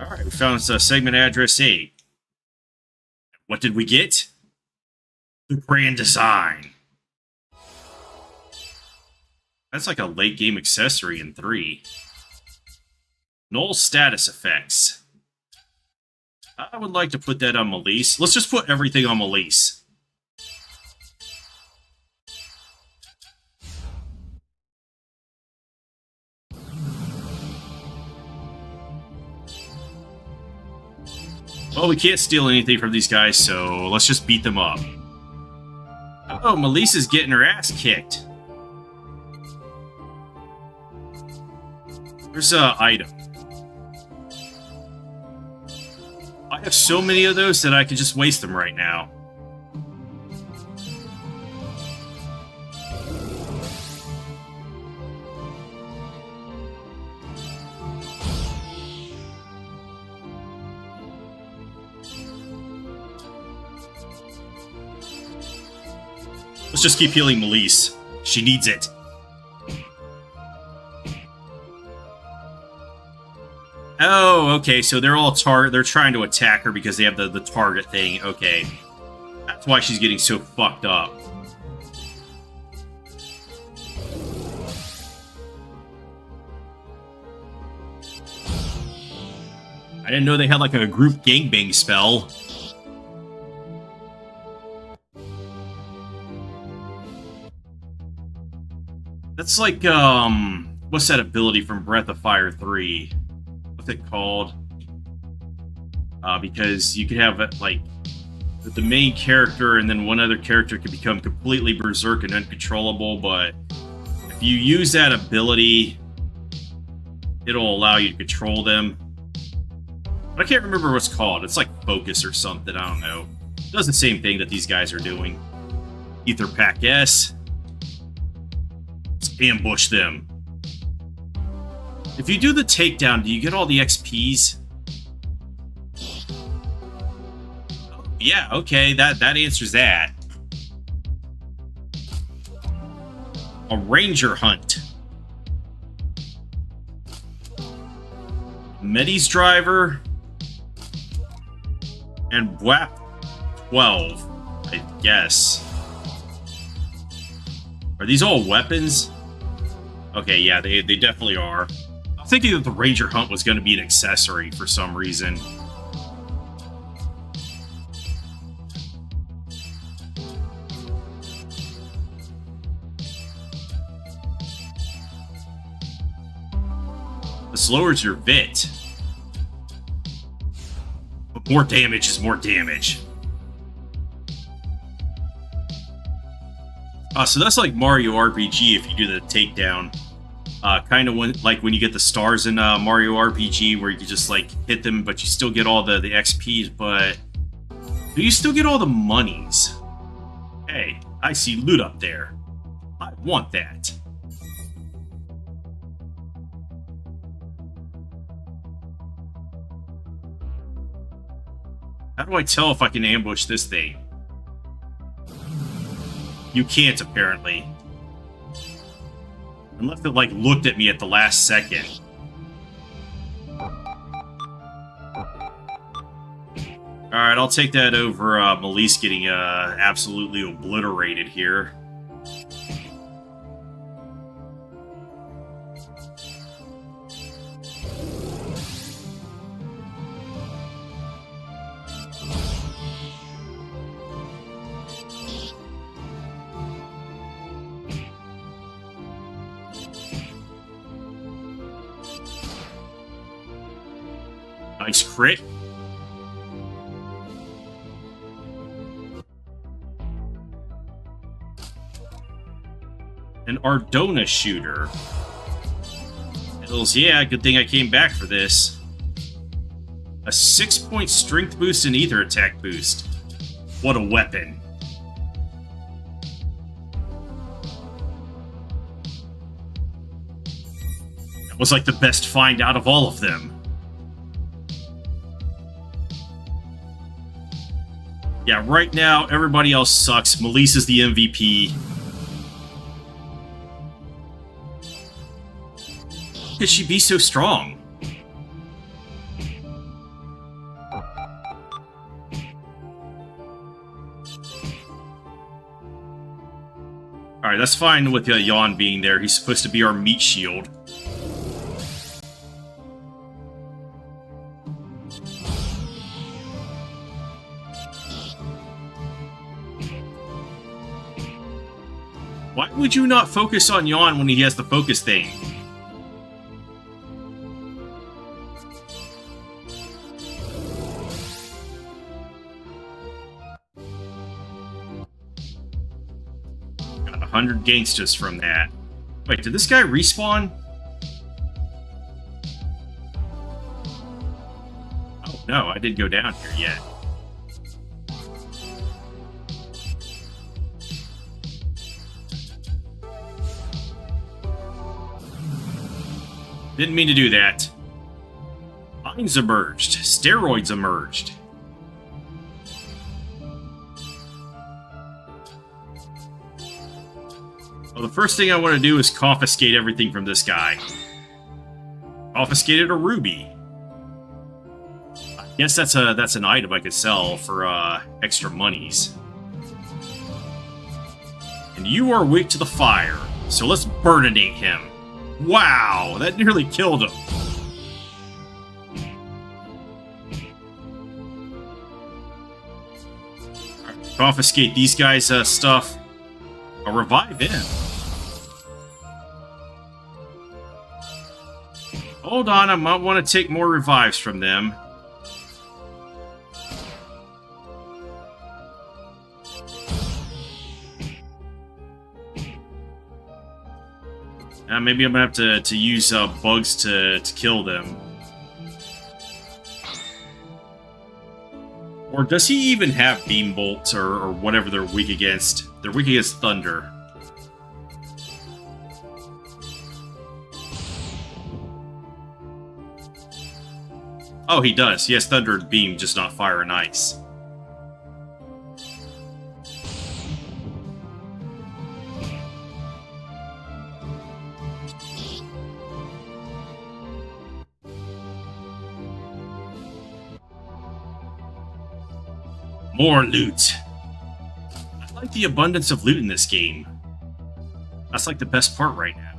Alright, we found segment address 8. What did we get? The Grand Design. That's like a late game accessory in 3. Null status effects. I would like to put that on Melise. Let's just put everything on Melise. Well, we can't steal anything from these guys, so let's just beat them up. Oh, Melise is getting her ass kicked. There's an item. I have so many of those that I could just waste them right now. Let's just keep healing Melise. She needs it. Oh, okay, so they're all they're trying to attack her because they have the target thing. Okay. That's why she's getting so fucked up. I didn't know they had like a group gangbang spell. That's like, what's that ability from Breath of Fire 3? What's it called? Because you could have, like, the main character and then one other character could become completely berserk and uncontrollable, but if you use that ability, it'll allow you to control them. But I can't remember what it's called. It's like Focus or something, I don't know. It does the same thing that these guys are doing. Ether Pack S. Ambush them. If you do the takedown, do you get all the XPs? Oh, yeah, okay, that answers that. A ranger hunt. Medis driver. And WAP 12, I guess. Are these all weapons? Okay, yeah, they definitely are. I'm thinking that the Ranger Hunt was going to be an accessory for some reason. This lowers your VIT. But more damage is more damage. So that's like Mario RPG if you do the takedown. Kind of like when you get the stars in Mario RPG, where you just like hit them, but you still get all the XPs, but do you still get all the monies? Hey, I see loot up there. I want that. How do I tell if I can ambush this thing? You can't, apparently. Unless it, like, looked at me at the last second. Alright, I'll take that over Melise getting absolutely obliterated here. Nice crit. An Ardona shooter. Hills, yeah, good thing I came back for this. A 6-point strength boost and ether attack boost. What a weapon. That was like the best find out of all of them. Yeah, right now, everybody else sucks. Melissa's the MVP. How could she be so strong? Alright, that's fine with Jan being there. He's supposed to be our meat shield. Why would you not focus on Jan when he has the focus thing? Got 100 gangsters from that. Wait, did this guy respawn? Oh no, I didn't go down here yet. Didn't mean to do that. Mines emerged. Steroids emerged. Well, the first thing I want to do is confiscate everything from this guy. Confiscated a ruby. I guess that's an item I could sell for extra monies. And you are weak to the fire, so let's burninate him. Wow, that nearly killed him. Right, confiscate these guys' stuff. I'll revive him. Hold on, I might want to take more revives from them. Maybe I'm gonna have to use bugs to kill them. Or does he even have beam bolts or whatever they're weak against? They're weak against thunder. Oh, he does. He has thunder and beam, just not fire and ice. More loot. I like the abundance of loot in this game. That's like the best part right now.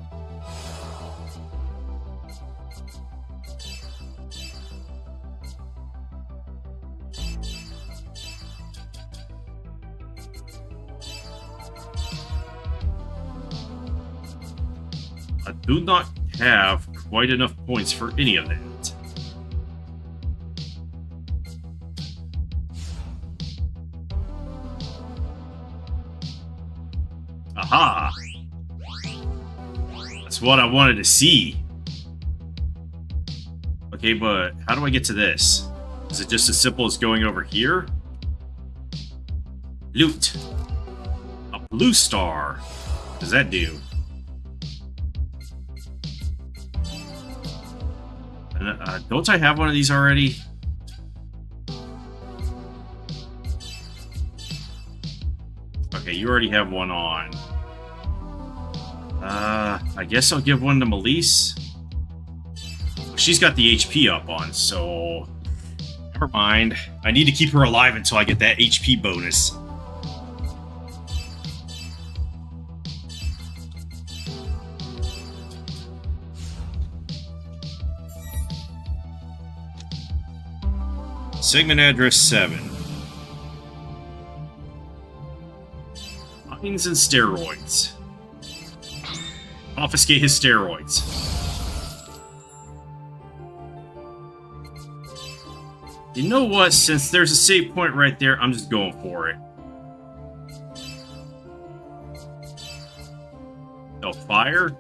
I do not have quite enough points for any of that. Aha! That's what I wanted to see. Okay, but how do I get to this? Is it just as simple as going over here? Loot. A blue star. What does that do? Don't I have one of these already? Okay, you already have one on. I guess I'll give one to Melise. She's got the HP up on, so... Never mind. I need to keep her alive until I get that HP bonus. Segment address 7. Mines and steroids. Confiscate his steroids. You know what? Since there's a save point right there, I'm just going for it. No fire.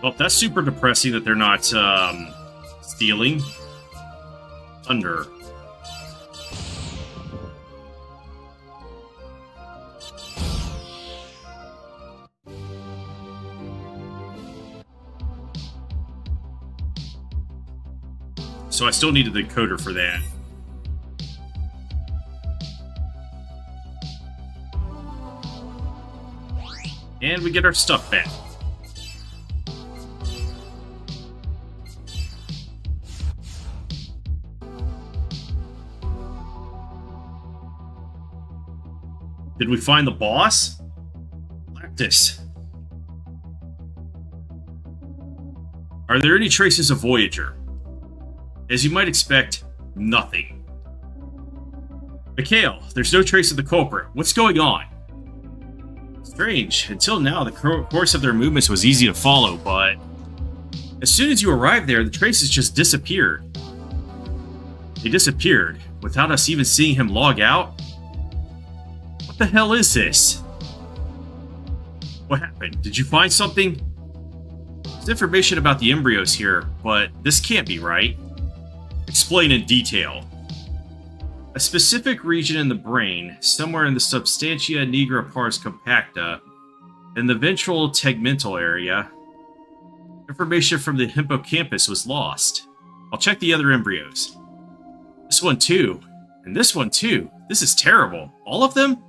Well, that's super depressing that they're not stealing. Thunder. So I still needed the coder for that. And we get our stuff back. Did we find the boss? Lactus. Are there any traces of Voyager? As you might expect, nothing. Mikhail, there's no trace of the culprit. What's going on? Strange. Until now, the course of their movements was easy to follow, but as soon as you arrived there, the traces just disappeared. They disappeared, without us even seeing him log out? What the hell is this? What happened? Did you find something? There's information about the embryos here, but this can't be right. Explain in detail. A specific region in the brain, somewhere in the substantia nigra pars compacta, in the ventral tegmental area, information from the hippocampus was lost. I'll check the other embryos. This one too. And this one too. This is terrible. All of them?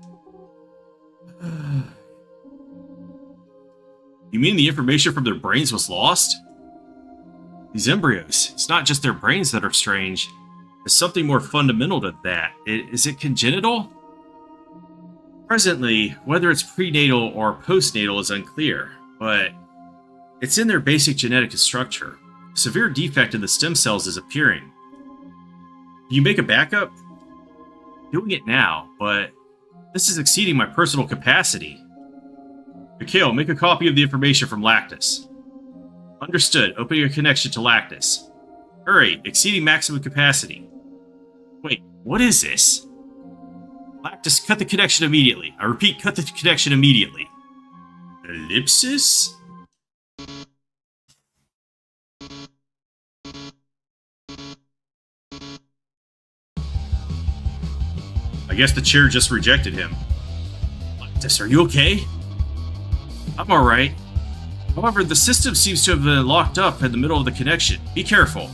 You mean the information from their brains was lost? These embryos, it's not just their brains that are strange. There's something more fundamental to that. Is it congenital? Presently, whether it's prenatal or postnatal is unclear, but it's in their basic genetic structure. A severe defect in the stem cells is appearing. Can you make a backup? Doing it now, but this is exceeding my personal capacity. Mikhail, make a copy of the information from Lactus. Understood. Open your connection to Lactus. Hurry, exceeding maximum capacity. Wait, what is this? Lactus, cut the connection immediately. I repeat, cut the connection immediately. Ellipsis? I guess the chair just rejected him. Lactus, are you okay? I'm alright. However, the system seems to have been locked up in the middle of the connection. Be careful.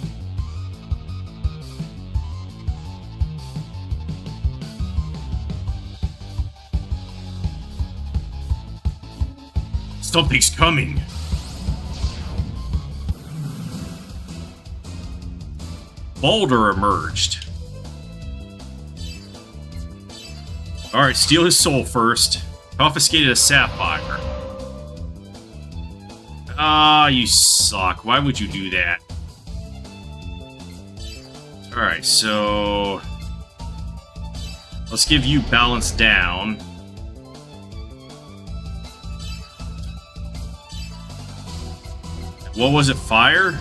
Something's coming. Boulder emerged. Alright, steal his soul first. Confiscated a sapphire. Ah, you suck. Why would you do that? Alright, so let's give you balance down. What was it? Fire?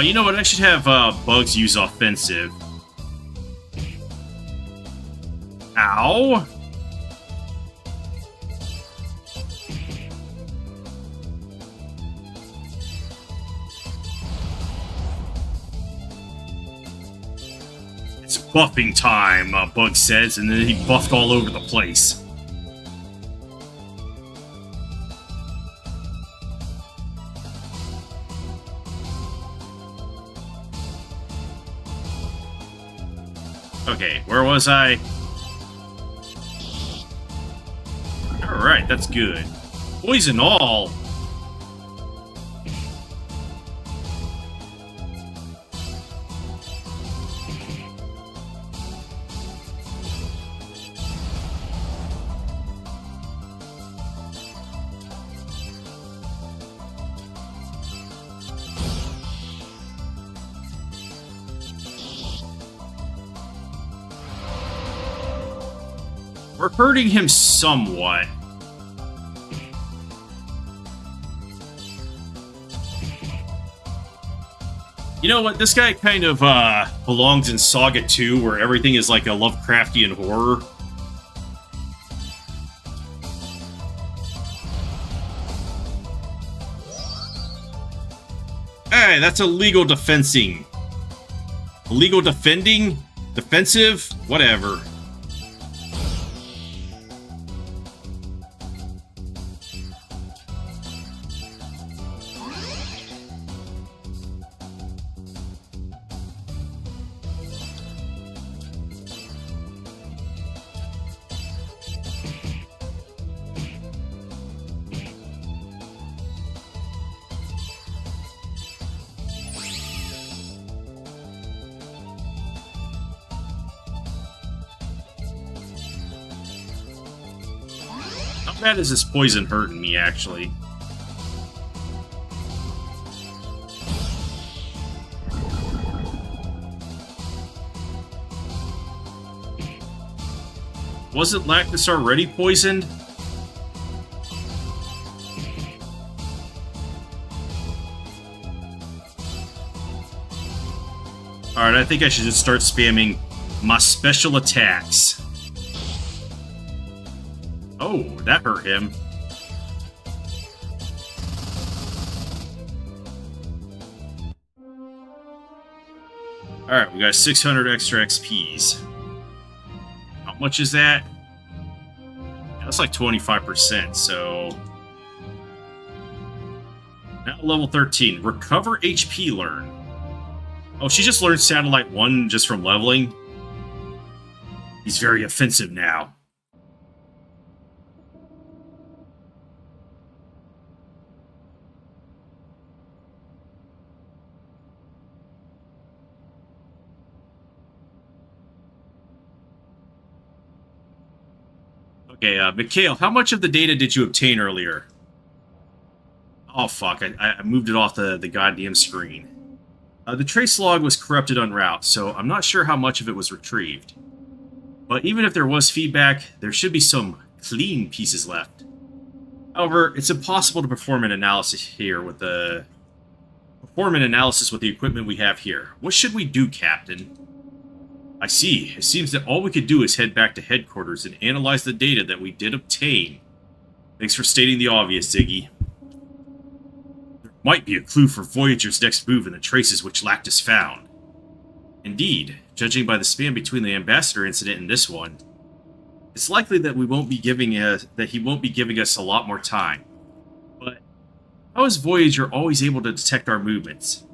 You know what? I should have Bugs use offensive. Ow! It's buffing time, Bug says, and then he buffed all over the place. Okay, where was I? Alright, that's good. Poison all! We're hurting him somewhat. You know what? This guy kind of belongs in Saga 2, where everything is like a Lovecraftian horror. Hey, that's illegal defensing. Illegal defending? Defensive? Whatever. How bad is this poison hurting me, actually? Wasn't Lactus already poisoned? Alright, I think I should just start spamming my special attacks. Oh, that hurt him. Alright, we got 600 extra XPs. How much is that? That's like 25%, so... Now level 13. Recover HP learn. Oh, she just learned Satellite 1 just from leveling? He's very offensive now. Okay, Mikhail, how much of the data did you obtain earlier? Oh, fuck. I moved it off the goddamn screen. The trace log was corrupted en route, so I'm not sure how much of it was retrieved. But even if there was feedback, there should be some clean pieces left. However, it's impossible to perform an analysis with the equipment we have here. What should we do, Captain? I see. It seems that all we could do is head back to headquarters and analyze the data that we did obtain. Thanks for stating the obvious, Ziggy. There might be a clue for Voyager's next move in the traces which Lactus found. Indeed, judging by the span between the Ambassador incident and this one, it's likely that he won't be giving us a lot more time. But how is Voyager always able to detect our movements?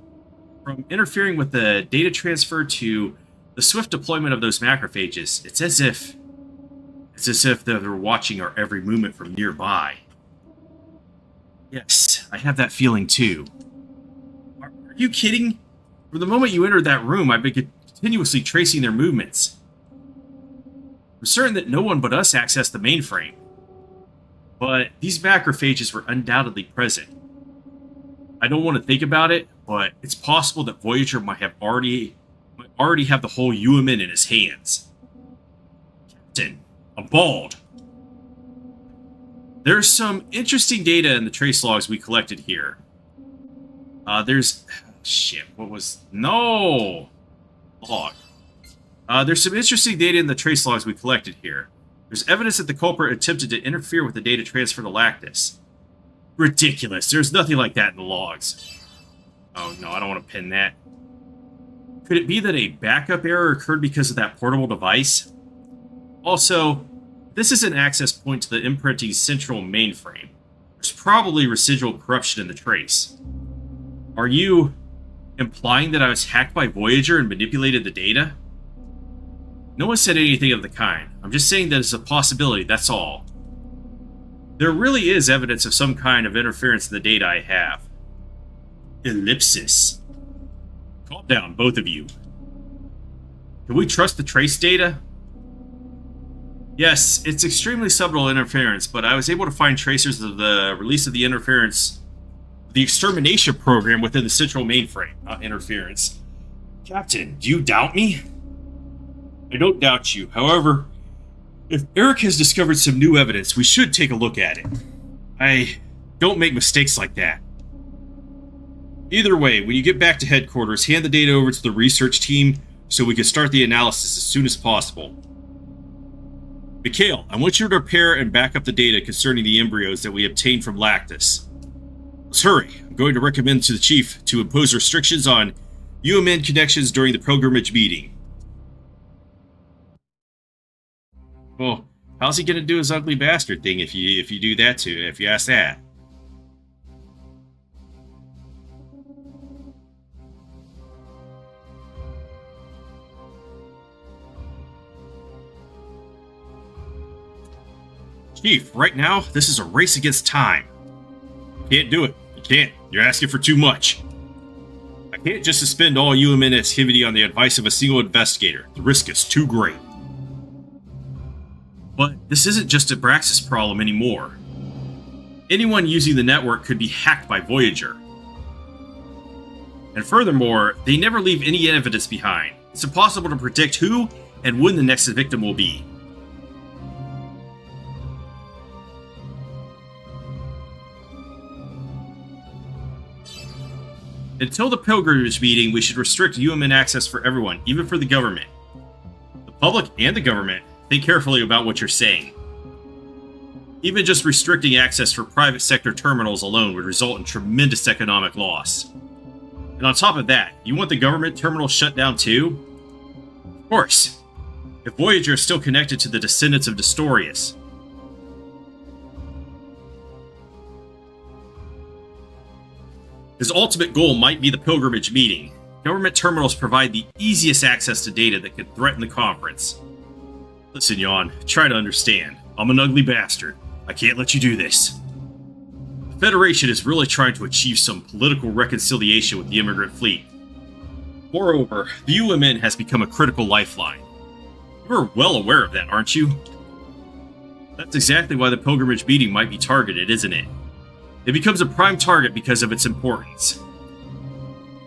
From interfering with the data transfer to the swift deployment of those macrophages, it's as if they're watching our every movement from nearby. Yes, I have that feeling too. Are you kidding? From the moment you entered that room, I've been continuously tracing their movements. I'm certain that no one but us accessed the mainframe. But these macrophages were undoubtedly present. I don't want to think about it, but it's possible that Voyager might already have the whole UMN in his hands. Captain, I'm bald. There's some interesting data in the trace logs we collected here. Shit, what was... No! Log. There's some interesting data in the trace logs we collected here. There's evidence that the culprit attempted to interfere with the data transfer to Lactus. Ridiculous. There's nothing like that in the logs. Oh, no, I don't want to pin that. Could it be that a backup error occurred because of that portable device? Also, this is an access point to the imprinting's central mainframe. There's probably residual corruption in the trace. Are you implying that I was hacked by Voyager and manipulated the data? No one said anything of the kind. I'm just saying that it's a possibility, that's all. There really is evidence of some kind of interference in the data I have. Ellipsis. Calm down, both of you. Can we trust the trace data? Yes, it's extremely subtle interference, but I was able to find tracers of the release of the extermination program within the central mainframe, not interference. Captain, do you doubt me? I don't doubt you. However, if Eric has discovered some new evidence, we should take a look at it. I don't make mistakes like that. Either way, when you get back to headquarters, hand the data over to the research team so we can start the analysis as soon as possible. Mikhail, I want you to prepare and back up the data concerning the embryos that we obtained from Lactus. Let's hurry. I'm going to recommend to the chief to impose restrictions on UMN connections during the pilgrimage meeting. Well, how's he gonna do his ugly bastard thing if you do that to if you ask that? Chief, right now, this is a race against time. Can't do it. You can't. You're asking for too much. I can't just suspend all UMN activity on the advice of a single investigator. The risk is too great. But this isn't just a Braxis problem anymore. Anyone using the network could be hacked by Voyager. And furthermore, they never leave any evidence behind. It's impossible to predict who and when the next victim will be. Until the pilgrimage meeting, we should restrict UMN access for everyone, even for the government. The public and the government, think carefully about what you're saying. Even just restricting access for private sector terminals alone would result in tremendous economic loss. And on top of that, you want the government terminal shut down too? Of course. If Voyager is still connected to the descendants of Destorius. His ultimate goal might be the pilgrimage meeting. Government terminals provide the easiest access to data that could threaten the conference. Listen, Jan, try to understand. I'm an ugly bastard. I can't let you do this. The Federation is really trying to achieve some political reconciliation with the immigrant fleet. Moreover, the UMN has become a critical lifeline. You're well aware of that, aren't you? That's exactly why the pilgrimage meeting might be targeted, isn't it? It becomes a prime target because of its importance.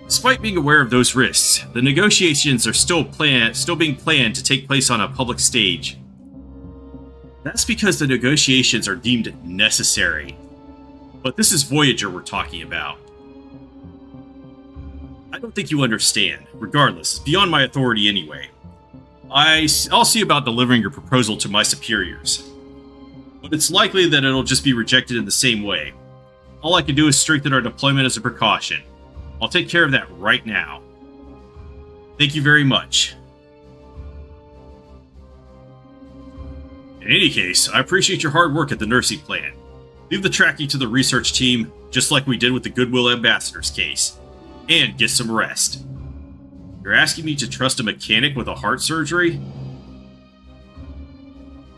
Despite being aware of those risks, the negotiations are still being planned to take place on a public stage. That's because the negotiations are deemed necessary. But this is Voyager we're talking about. I don't think you understand. Regardless, it's beyond my authority anyway. I'll see about delivering your proposal to my superiors. But it's likely that it'll just be rejected in the same way. All I can do is strengthen our deployment as a precaution. I'll take care of that right now. Thank you very much. In any case, I appreciate your hard work at the nursing plan. Leave the tracking to the research team, just like we did with the Goodwill Ambassador's case. And get some rest. You're asking me to trust a mechanic with a heart surgery?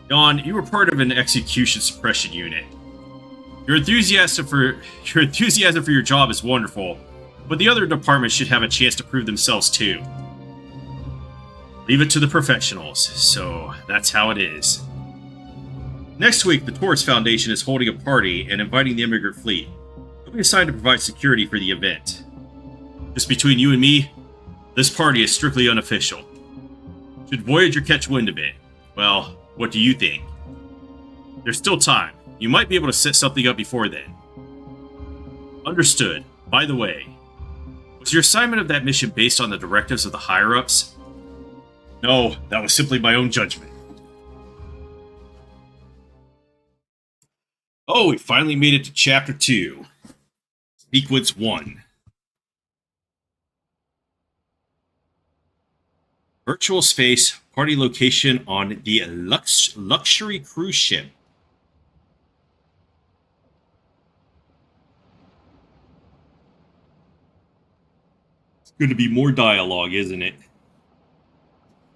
Jan, you were part of an execution suppression unit. Your enthusiasm for your job is wonderful, but the other departments should have a chance to prove themselves too. Leave it to the professionals, so that's how it is. Next week, the Taurus Foundation is holding a party and inviting the immigrant fleet. They'll be assigned to provide security for the event. Just between you and me, this party is strictly unofficial. Should Voyager catch wind of it, well, what do you think? There's still time. You might be able to set something up before then. Understood. By the way, was your assignment of that mission based on the directives of the higher-ups? No, that was simply my own judgment. Oh, we finally made it to Chapter 2. Sequence 1. Virtual space, party location on the luxury cruise ship. Going to be more dialogue, isn't it?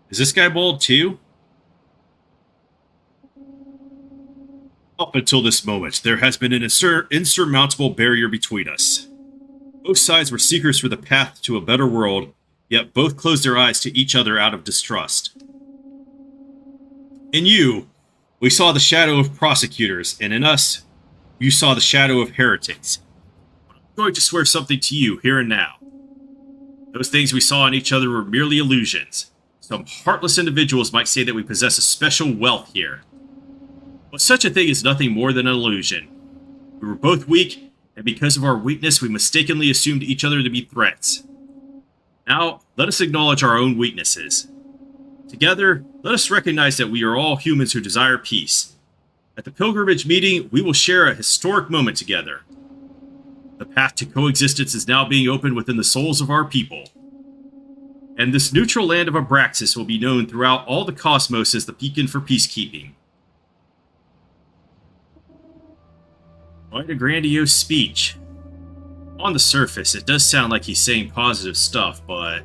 Is this guy bald too? Up until this moment, there has been an insurmountable barrier between us. Both sides were seekers for the path to a better world, yet both closed their eyes to each other out of distrust. In you, we saw the shadow of prosecutors, and in us, you saw the shadow of heretics. I'm going to swear something to you here and now. Those things we saw in each other were merely illusions. Some heartless individuals might say that we possess a special wealth here. But such a thing is nothing more than an illusion. We were both weak, and because of our weakness, we mistakenly assumed each other to be threats. Now, let us acknowledge our own weaknesses. Together, let us recognize that we are all humans who desire peace. At the pilgrimage meeting, we will share a historic moment together. The path to coexistence is now being opened within the souls of our people. And this neutral land of Abraxas will be known throughout all the cosmos as the beacon for peacekeeping. Quite a grandiose speech. On the surface, it does sound like he's saying positive stuff, but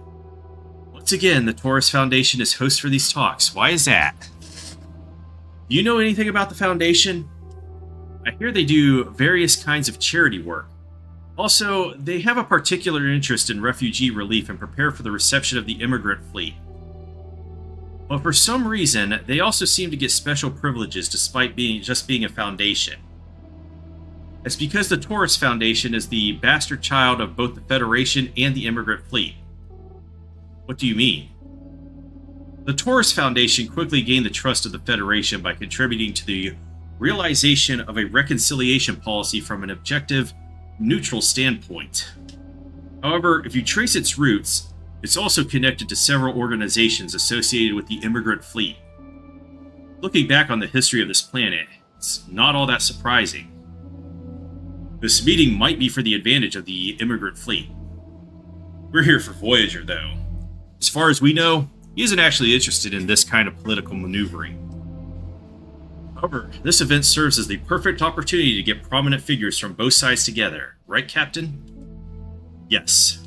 once again, the Taurus Foundation is host for these talks. Why is that? Do you know anything about the Foundation? I hear they do various kinds of charity work. Also, they have a particular interest in refugee relief and prepare for the reception of the immigrant fleet. But for some reason, they also seem to get special privileges despite just being a foundation. It's because the Taurus Foundation is the bastard child of both the Federation and the immigrant fleet. What do you mean? The Taurus Foundation quickly gained the trust of the Federation by contributing to the realization of a reconciliation policy from an objective, neutral standpoint. However, if you trace its roots, it's also connected to several organizations associated with the immigrant fleet. Looking back on the history of this planet, it's not all that surprising. This meeting might be for the advantage of the immigrant fleet. We're here for Voyager, though. As far as we know, he isn't actually interested in this kind of political maneuvering. However, this event serves as the perfect opportunity to get prominent figures from both sides together, right, Captain? Yes.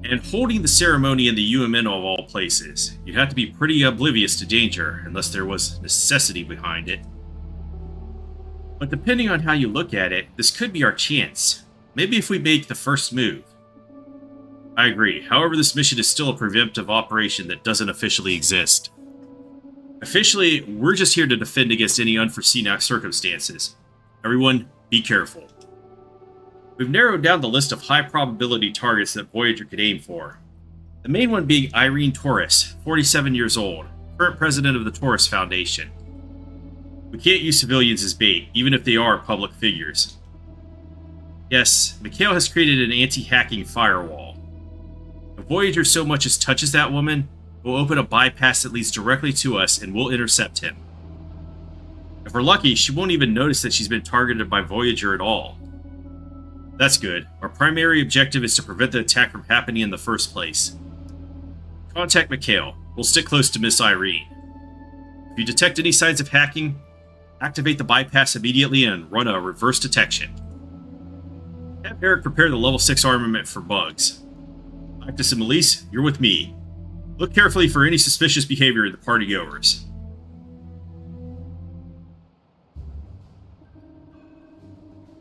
And holding the ceremony in the UMN of all places, you'd have to be pretty oblivious to danger, unless there was necessity behind it. But depending on how you look at it, this could be our chance. Maybe if we make the first move. I agree. However, this mission is still a preemptive operation that doesn't officially exist. Officially, we're just here to defend against any unforeseen circumstances. Everyone, be careful. We've narrowed down the list of high-probability targets that Voyager could aim for. The main one being Irene Taurus, 47 years old, current president of the Taurus Foundation. We can't use civilians as bait, even if they are public figures. Yes, Mikhail has created an anti-hacking firewall. If Voyager so much as touches that woman, we'll open a bypass that leads directly to us and we'll intercept him. If we're lucky, she won't even notice that she's been targeted by Voyager at all. That's good. Our primary objective is to prevent the attack from happening in the first place. Contact Mikhail. We'll stick close to Miss Irene. If you detect any signs of hacking, activate the bypass immediately and run a reverse detection. Have Eric prepare the level 6 armament for bugs. Actus and Melise, you're with me. Look carefully for any suspicious behavior in the partygoers.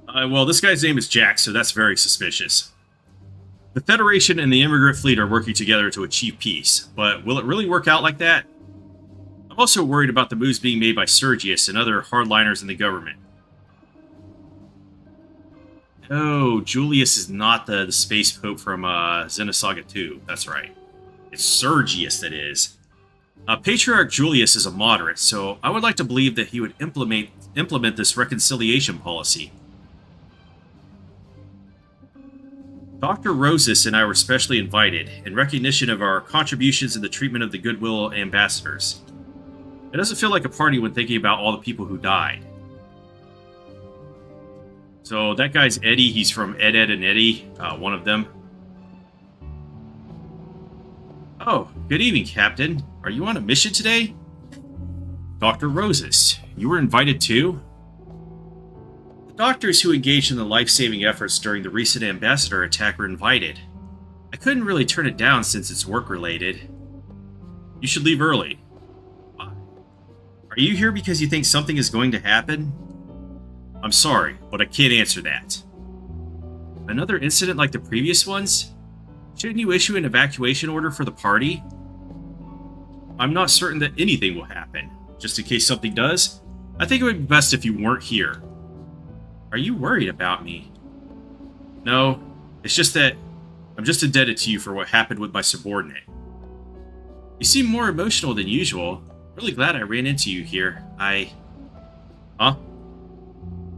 Well, this guy's name is Jack, so that's very suspicious. The Federation and the immigrant fleet are working together to achieve peace, but will it really work out like that? I'm also worried about the moves being made by Sergius and other hardliners in the government. Oh, Julius is not the space pope from Xenosaga 2. That's right. It's Sergius that is. Patriarch Julius is a moderate, so I would like to believe that he would implement this reconciliation policy. Dr. Rosas and I were specially invited, in recognition of our contributions in the treatment of the Goodwill ambassadors. It doesn't feel like a party when thinking about all the people who died. So that guy's Eddie, he's from Ed, and Eddie, one of them. Oh, good evening, Captain. Are you on a mission today? Dr. Rosas, you were invited too? Doctors who engaged in the life-saving efforts during the recent ambassador attack were invited. I couldn't really turn it down since it's work-related. You should leave early. Why? Are you here because you think something is going to happen? I'm sorry, but I can't answer that. Another incident like the previous ones? Shouldn't you issue an evacuation order for the party? I'm not certain that anything will happen. Just in case something does, I think it would be best if you weren't here. Are you worried about me? No, it's just that I'm just indebted to you for what happened with my subordinate. You seem more emotional than usual. Really glad I ran into you here. Huh?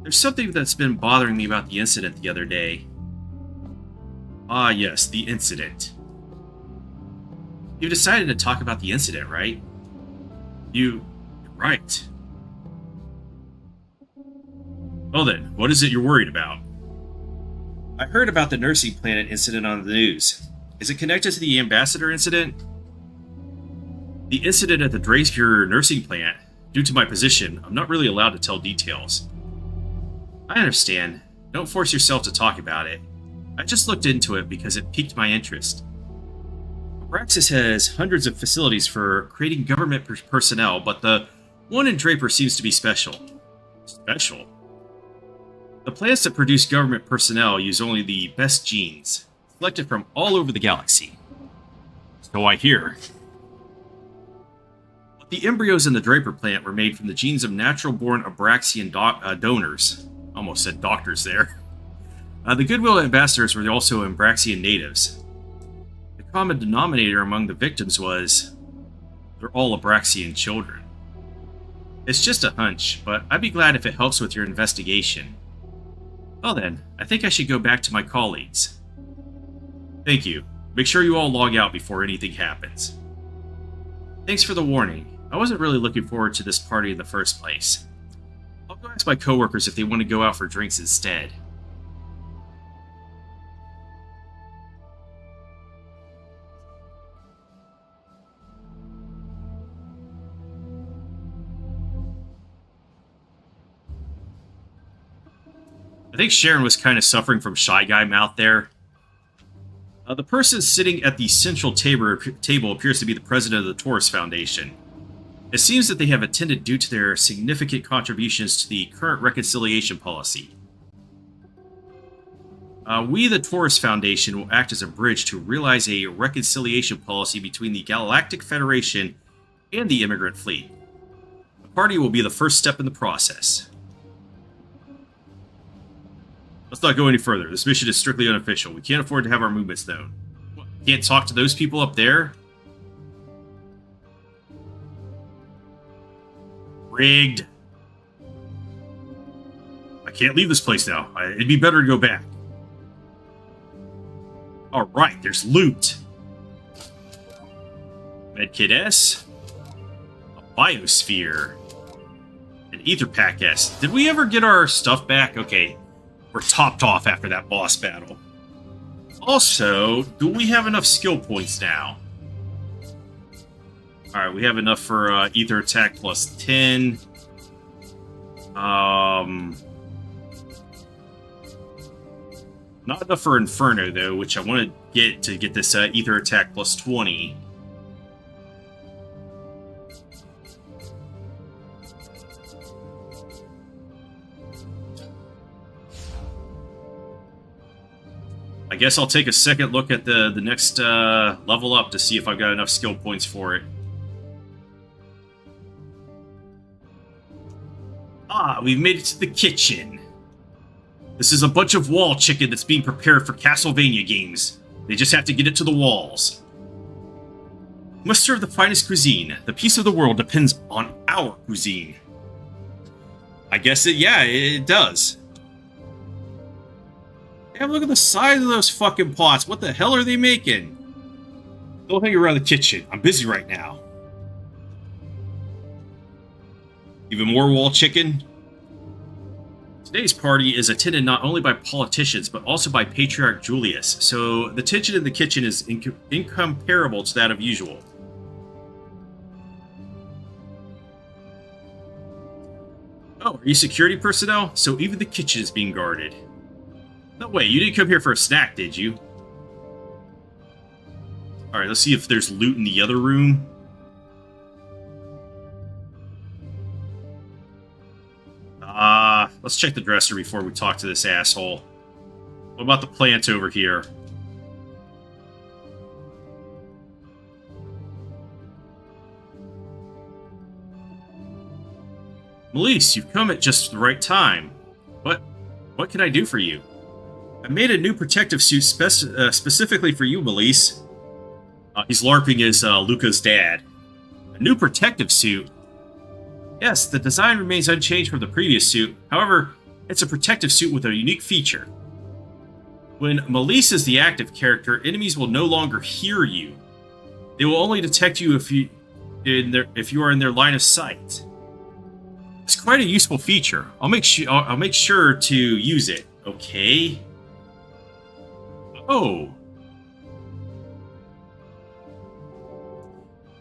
There's something that's been bothering me about the incident the other day. Ah, yes, the incident. You decided to talk about the incident, right? You're right. Well then, what is it you're worried about? I heard about the nursing planet incident on the news. Is it connected to the ambassador incident? The incident at the Drapier nursing plant. Due to my position, I'm not really allowed to tell details. I understand. Don't force yourself to talk about it. I just looked into it because it piqued my interest. Abraxas has hundreds of facilities for creating government personnel, but the one in Draper seems to be special. Special? The plants that produce government personnel use only the best genes, selected from all over the galaxy. So I hear. But the embryos in the Draper plant were made from the genes of natural-born Abraxian donors. Almost said doctors there. The Goodwill ambassadors were also Abraxian natives. The common denominator among the victims was they're all Abraxian children. It's just a hunch, but I'd be glad if it helps with your investigation. Well then, I think I should go back to my colleagues. Thank you. Make sure you all log out before anything happens. Thanks for the warning. I wasn't really looking forward to this party in the first place. I'll go ask my coworkers if they want to go out for drinks instead. I think Sharon was kind of suffering from Shy Guy mouth there. The person sitting at the central table appears to be the president of the Taurus Foundation. It seems that they have attended due to their significant contributions to the current reconciliation policy. We, the Taurus Foundation, will act as a bridge to realize a reconciliation policy between the Galactic Federation and the immigrant fleet. The party will be the first step in the process. Let's not go any further. This mission is strictly unofficial. We can't afford to have our movements known. What, can't talk to those people up there? Rigged. I can't leave this place now. It'd be better to go back. Alright, there's loot. Medkit S. A Biosphere. An Ether Pack S. Did we ever get our stuff back? Okay. We're topped off after that boss battle. Also, do we have enough skill points now? Alright, we have enough for Ether Attack plus 10. Not enough for Inferno, though, which I want to get this Ether Attack plus 20. I guess I'll take a second look at the next level up to see if I've got enough skill points for it. Ah, we've made it to the kitchen. This is a bunch of wall chicken that's being prepared for Castlevania games. They just have to get it to the walls. We must serve the finest cuisine. The peace of the world depends on our cuisine. I guess it does. Damn, look at the size of those fucking pots. What the hell are they making? Don't hang around the kitchen. I'm busy right now. Even more wall chicken? Today's party is attended not only by politicians, but also by Patriarch Julius, so the tension in the kitchen is incomparable to that of usual. Oh, are you security personnel? So even the kitchen is being guarded. No way, you didn't come here for a snack, did you? Alright, let's see if there's loot in the other room. Let's check the dresser before we talk to this asshole. What about the plant over here? Melise, you've come at just the right time. What can I do for you? I made a new protective suit specifically for you, Melise. He's LARPing as Luca's dad. A new protective suit? Yes, the design remains unchanged from the previous suit. However, it's a protective suit with a unique feature. When Melise is the active character, enemies will no longer hear you. They will only detect you if you are in their line of sight. It's quite a useful feature. I'll make sure to use it. Okay. Oh.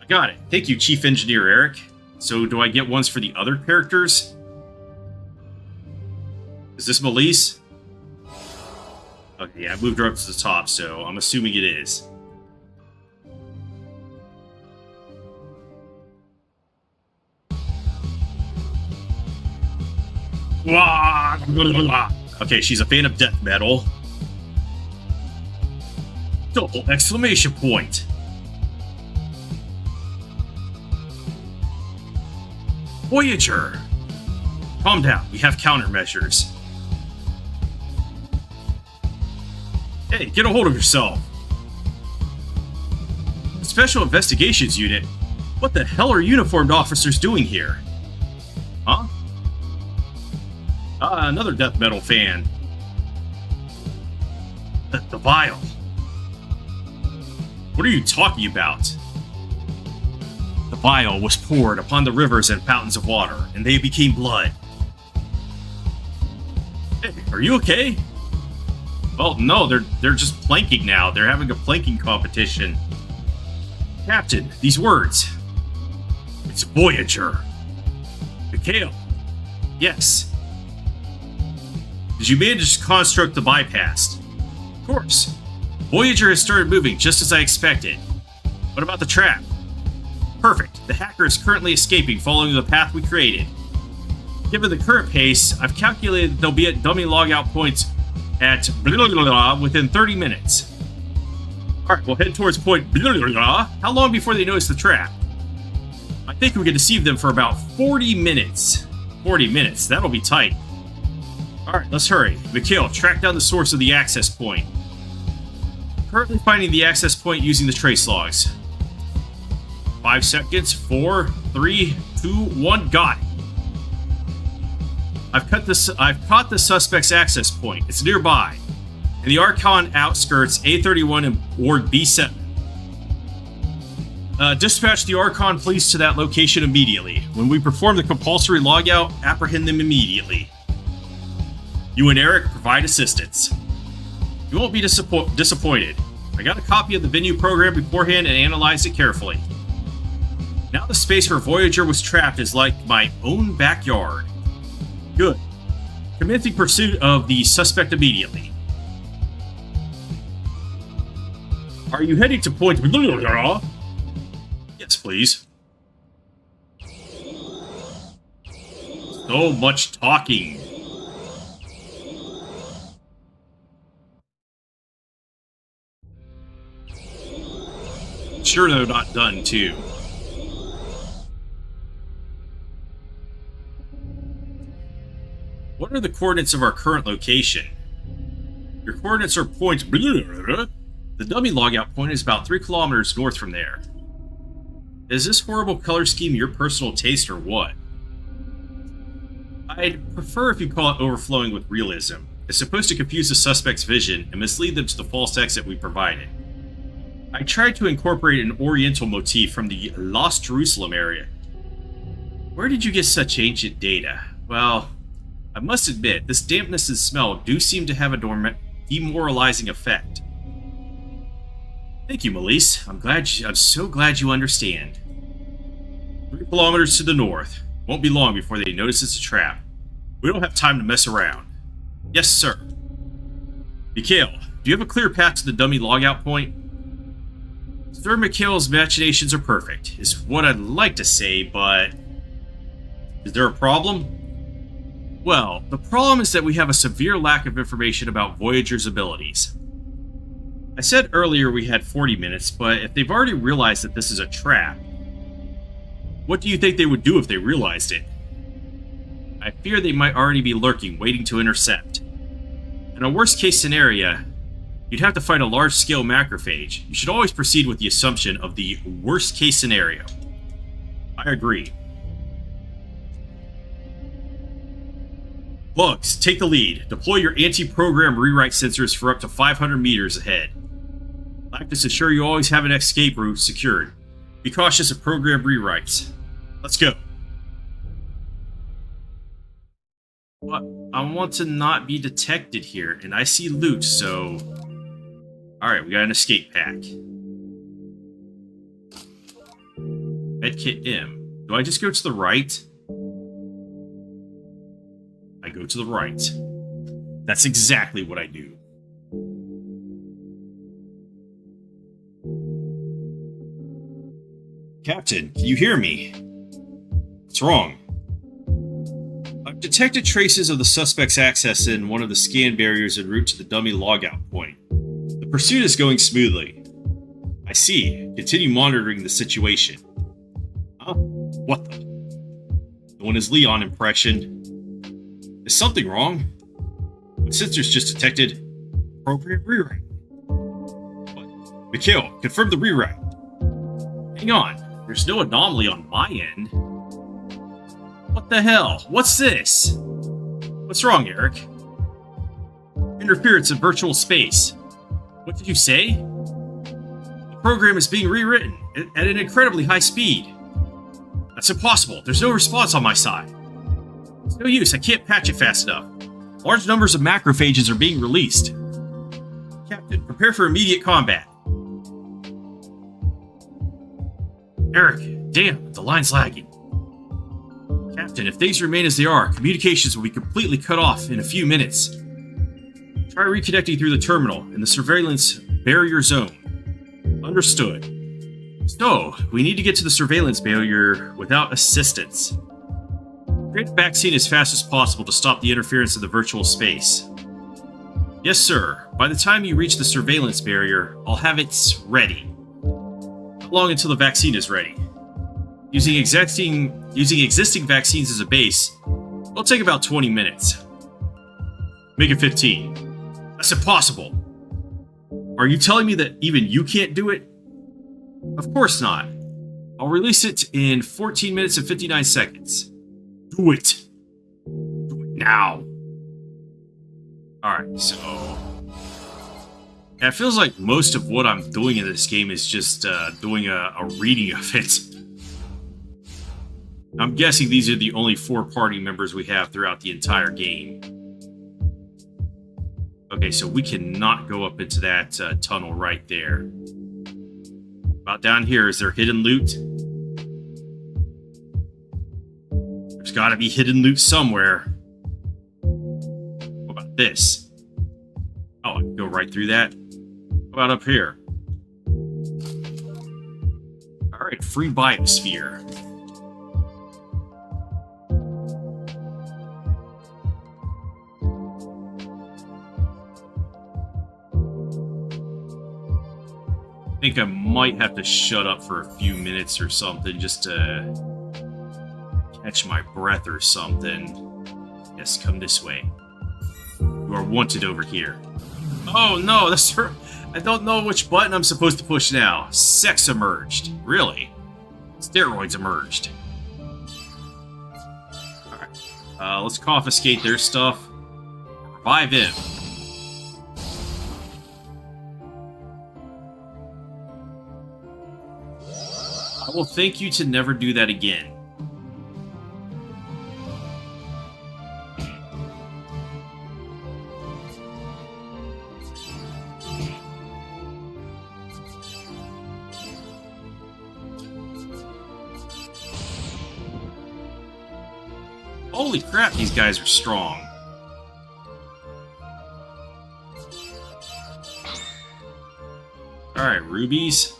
I got it. Thank you, Chief Engineer Eric. So do I get ones for the other characters? Is this Melise? Okay, yeah, I moved her up to the top, so I'm assuming it is. Okay, she's a fan of death metal. Double exclamation point. Voyager! Calm down, we have countermeasures. Hey, get a hold of yourself. Special Investigations Unit? What the hell are uniformed officers doing here? Huh? Another death metal fan. The vial. What are you talking about? The vial was poured upon the rivers and fountains of water, and they became blood. Hey, are you okay? Well, no, they're just planking now. They're having a planking competition. Captain, these words. It's Voyager. Mikhail. Yes. Did you manage to construct the bypass? Of course. Voyager has started moving just as I expected. What about the trap? Perfect. The hacker is currently escaping following the path we created. Given the current pace, I've calculated that they'll be at dummy logout points at blah, blah, blah, within 30 minutes. Alright, we'll head towards point blah, blah, blah. How long before they notice the trap? I think we can deceive them for about 40 minutes. 40 minutes, that'll be tight. Alright, let's hurry. Mikhail, track down the source of the access point. Currently finding the access point using the trace logs. 5 seconds. 4, 3, 2, 1. Got it. I've caught the suspect's access point. It's nearby, in the Archon outskirts, A31 and Ward B7. Dispatch the Archon police to that location immediately. When we perform the compulsory logout, apprehend them immediately. You and Eric provide assistance. You won't be disappointed. I got a copy of the venue program beforehand and analyzed it carefully. Now the space where Voyager was trapped is like my own backyard. Good. Commencing pursuit of the suspect immediately. Are you heading to point... Yes, please. So much talking. Sure they're not done, too. What are the coordinates of our current location? Your coordinates are points... The dummy logout point is about 3 kilometers north from there. Is this horrible color scheme your personal taste or what? I'd prefer if you call it overflowing with realism. It's supposed to confuse the suspect's vision and mislead them to the false exit we provided. I tried to incorporate an oriental motif from the Lost Jerusalem area. Where did you get such ancient data? Well, I must admit, this dampness and smell do seem to have a demoralizing effect. Thank you, Melise. I'm so glad you understand. 3 kilometers to the north. Won't be long before they notice it's a trap. We don't have time to mess around. Yes, sir. Mikhail, do you have a clear path to the dummy logout point? Sir Mikhail's machinations are perfect, is what I'd like to say, but... Is there a problem? Well, the problem is that we have a severe lack of information about Voyager's abilities. I said earlier we had 40 minutes, but if they've already realized that this is a trap, what do you think they would do if they realized it? I fear they might already be lurking, waiting to intercept. In a worst-case scenario, you'd have to fight a large-scale macrophage. You should always proceed with the assumption of the worst-case scenario. I agree. Bugs, take the lead. Deploy your anti-program rewrite sensors for up to 500 meters ahead. Lactus, ensure you always have an escape route secured. Be cautious of program rewrites. Let's go. But I want to not be detected here, and I see loot, so... Alright, we got an escape pack. Medkit M. Do I just go to the right? I go to the right. That's exactly what I do. Captain, can you hear me? What's wrong? I've detected traces of the suspect's access in one of the scan barriers en route to the dummy logout point. The pursuit is going smoothly. I see. Continue monitoring the situation. Huh? What the? No one is Leon impression. Is something wrong? My sensors just detected program rewrite. What? Mikhail, confirm the rewrite. Hang on. There's no anomaly on my end. What the hell? What's this? What's wrong, Eric? Interference in virtual space. What did you say? The program is being rewritten at an incredibly high speed. That's impossible. There's no response on my side. It's no use. I can't patch it fast enough. Large numbers of macrophages are being released. Captain, prepare for immediate combat. Eric, damn, the line's lagging. Captain, if things remain as they are, communications will be completely cut off in a few minutes. Try reconnecting through the terminal in the surveillance barrier zone. Understood. So, we need to get to the surveillance barrier without assistance. Create a vaccine as fast as possible to stop the interference of the virtual space. Yes, sir. By the time you reach the surveillance barrier, I'll have it ready. How long until the vaccine is ready? Using existing vaccines as a base, it'll take about 20 minutes. Make it 15. That's impossible. Are you telling me that even you can't do it? Of course not. I'll release it in 14 minutes and 59 seconds. Do it. Do it now. Alright, so... yeah, it feels like most of what I'm doing in this game is just doing a reading of it. I'm guessing these are the only 4 party members we have throughout the entire game. Okay, so we cannot go up into that tunnel right there. About down here, is there hidden loot? There's gotta be hidden loot somewhere. What about this? Oh, I can go right through that. How about up here? Alright, free biosphere. I think I might have to shut up for a few minutes or something just to catch my breath or something. Yes, come this way. You are wanted over here. Oh no, that's her. I don't know which button I'm supposed to push now. Sex emerged. Really? Steroids emerged. Alright. Let's confiscate their stuff. Revive him. I will thank you to never do that again. Holy crap, these guys are strong. Alright, rubies.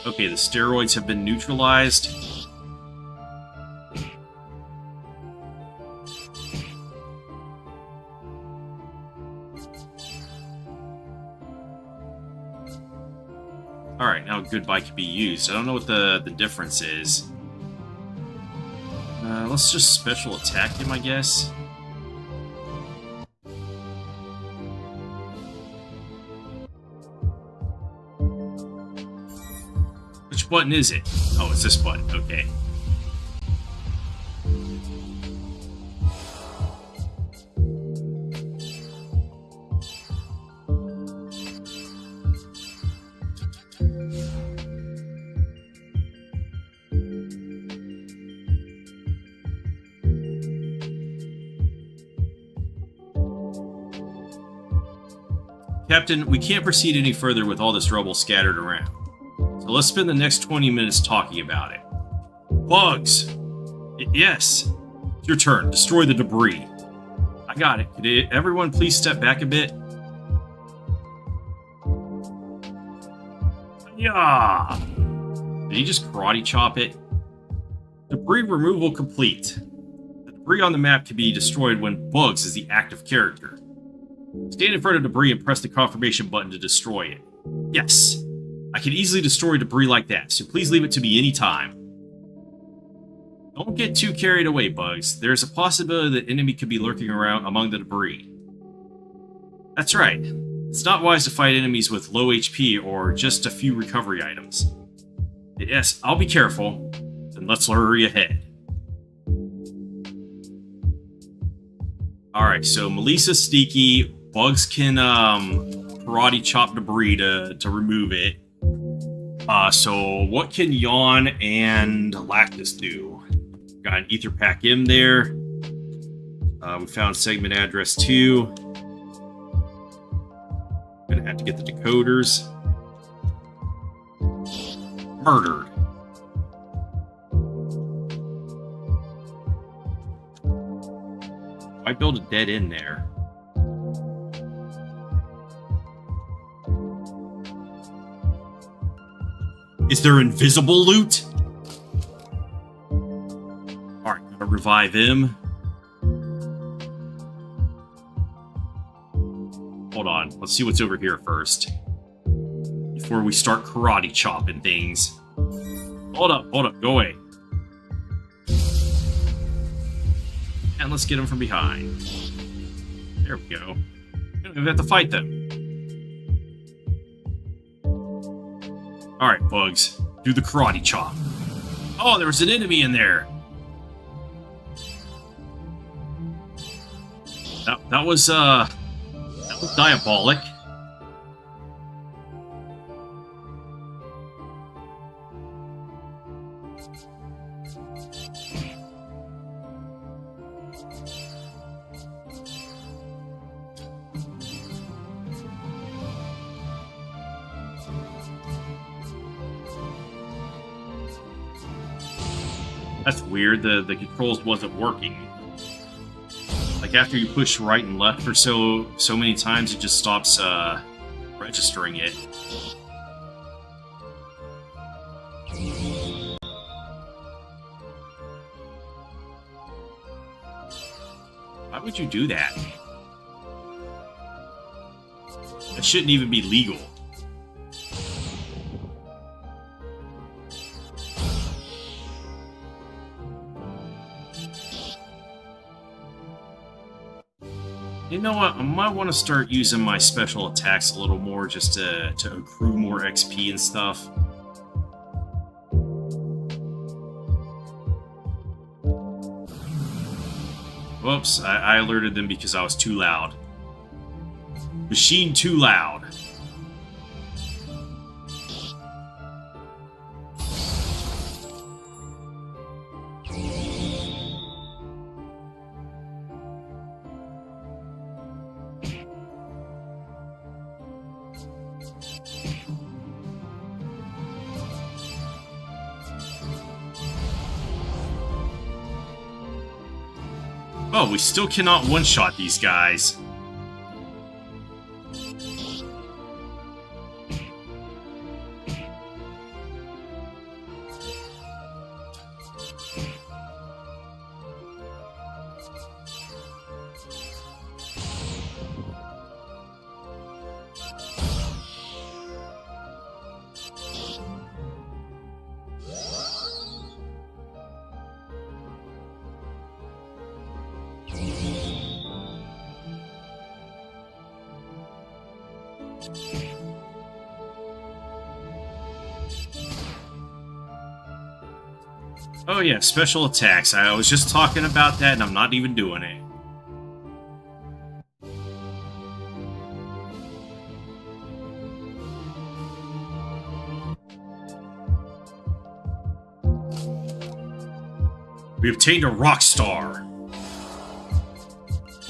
Okay, the steroids have been neutralized. Alright, now goodbye can be used. I don't know what the difference is. Let's just special attack him, I guess. Which button is it? Oh, it's this button. Okay. Captain, we can't proceed any further with all this rubble scattered around. So let's spend the next 20 minutes talking about it. Bugs! Yes. It's your turn. Destroy the debris. I got it. Could everyone please step back a bit? Yeah. Did he just karate chop it? Debris removal complete. The debris on the map can be destroyed when Bugs is the active character. Stand in front of debris and press the confirmation button to destroy it. Yes. I can easily destroy debris like that, so please leave it to me anytime. Don't get too carried away, Bugs. There's a possibility that enemy could be lurking around among the debris. That's right. It's not wise to fight enemies with low HP or just a few recovery items. Yes, I'll be careful. Then let's hurry ahead. Alright, so Melissa's sneaky. Bugs can karate chop debris to remove it. So what can Yawn and Lactus do? Got an ether pack in there. We found segment address 2. Gonna have to get the decoders. Murdered. Why build a dead end there? Is there invisible loot? Alright, gotta revive him. Hold on, let's see what's over here first. Before we start karate chopping things. Hold up, go away. And let's get him from behind. There we go. We don't even have to fight them. Alright, Bugs. Do the karate chop. Oh, there was an enemy in there. That was diabolic. That's weird, the controls wasn't working. Like after you push right and left for so many times, it just stops registering it. Why would you do that? That shouldn't even be legal. You know what? I might want to start using my special attacks a little more just to accrue more XP and stuff. Whoops, I alerted them because I was too loud. Machine too loud. Oh, we still cannot one-shot these guys. Oh yeah, special attacks. I was just talking about that and I'm not even doing it. We obtained a rock star.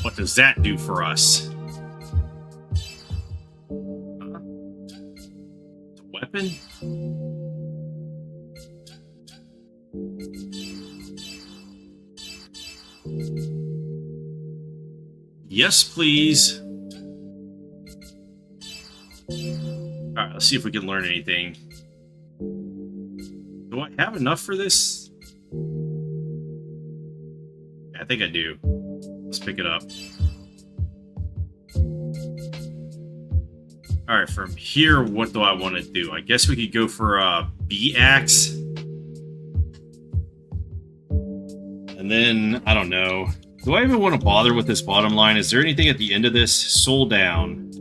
What does that do for us? happen? Yes, please. Alright, let's see if we can learn anything. Do I have enough for this? I think I do. Let's pick it up. Alright, from here, what do I want to do? I guess we could go for a B-Axe. And then, I don't know. Do I even want to bother with this bottom line? Is there anything at the end of this? Soul down.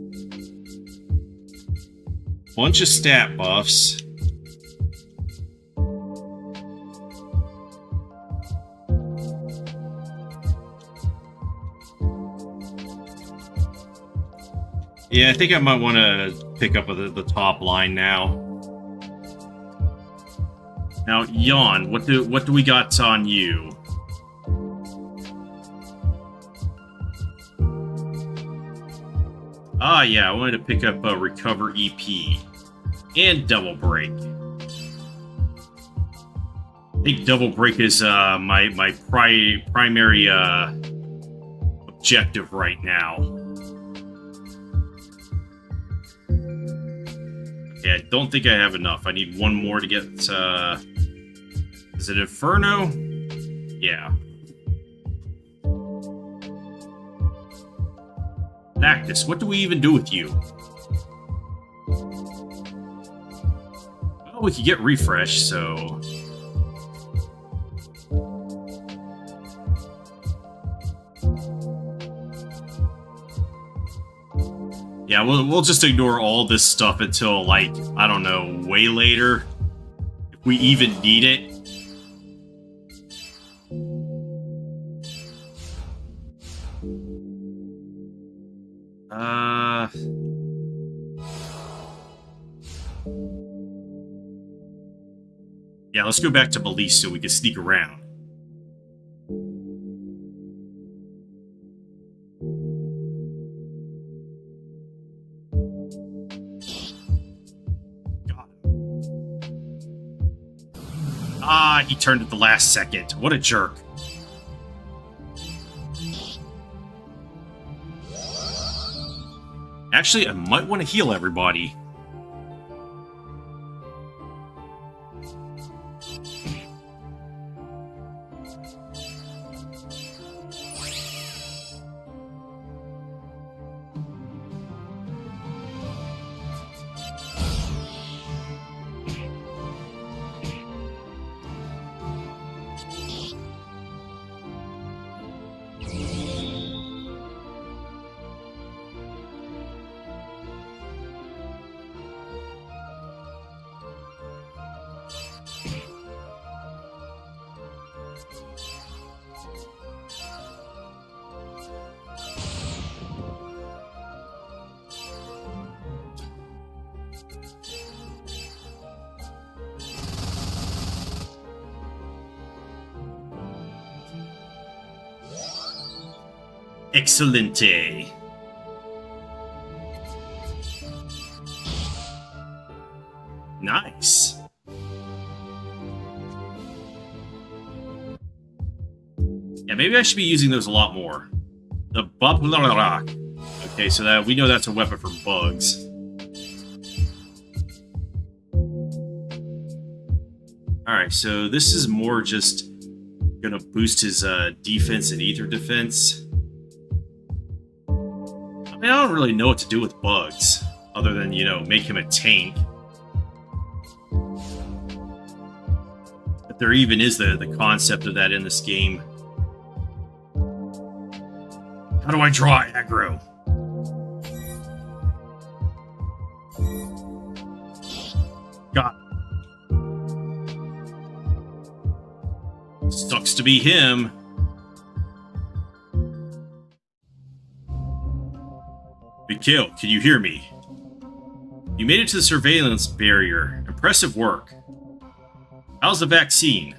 Bunch of stat buffs. Yeah, I think I might want to pick up the top line now. Now, Yawn, what do we got on you? Ah, yeah, I wanted to pick up Recover EP and Double Break. I think Double Break is my primary objective right now. Okay, I don't think I have enough. I need one more to get. Is it Inferno? Yeah. Nactus, what do we even do with you? Well, we could get refresh, so... Yeah, we'll just ignore all this stuff until, like, I don't know, way later. If we even need it. Yeah, let's go back to Belize so we can sneak around. Got him. Ah, he turned at the last second. What a jerk. Actually, I might want to heal everybody. Excelente. Nice. Yeah, maybe I should be using those a lot more. The Rock. Okay, so that we know that's a weapon for bugs. Alright, so this is more just gonna boost his defense and ether defense. I mean, I don't really know what to do with bugs, other than, you know, make him a tank. If there even is the concept of that in this game. How do I draw aggro? God. Sucks to be him. Mikhail, can you hear me? You made it to the surveillance barrier. Impressive work. How's the vaccine?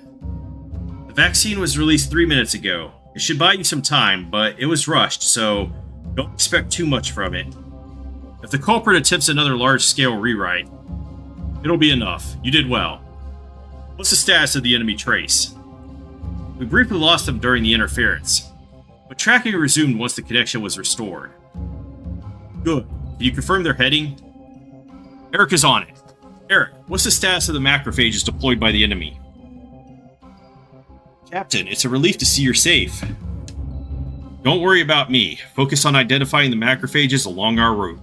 The vaccine was released 3 minutes ago. It should buy you some time, but it was rushed, so don't expect too much from it. If the culprit attempts another large-scale rewrite, It'll be enough. You did well. What's the status of the enemy trace? We briefly lost them during the interference, but tracking resumed once the connection was restored. Good. Can you confirm their heading? Eric is on it. Eric, what's the status of the macrophages deployed by the enemy? Captain, it's a relief to see you're safe. Don't worry about me. Focus on identifying the macrophages along our route.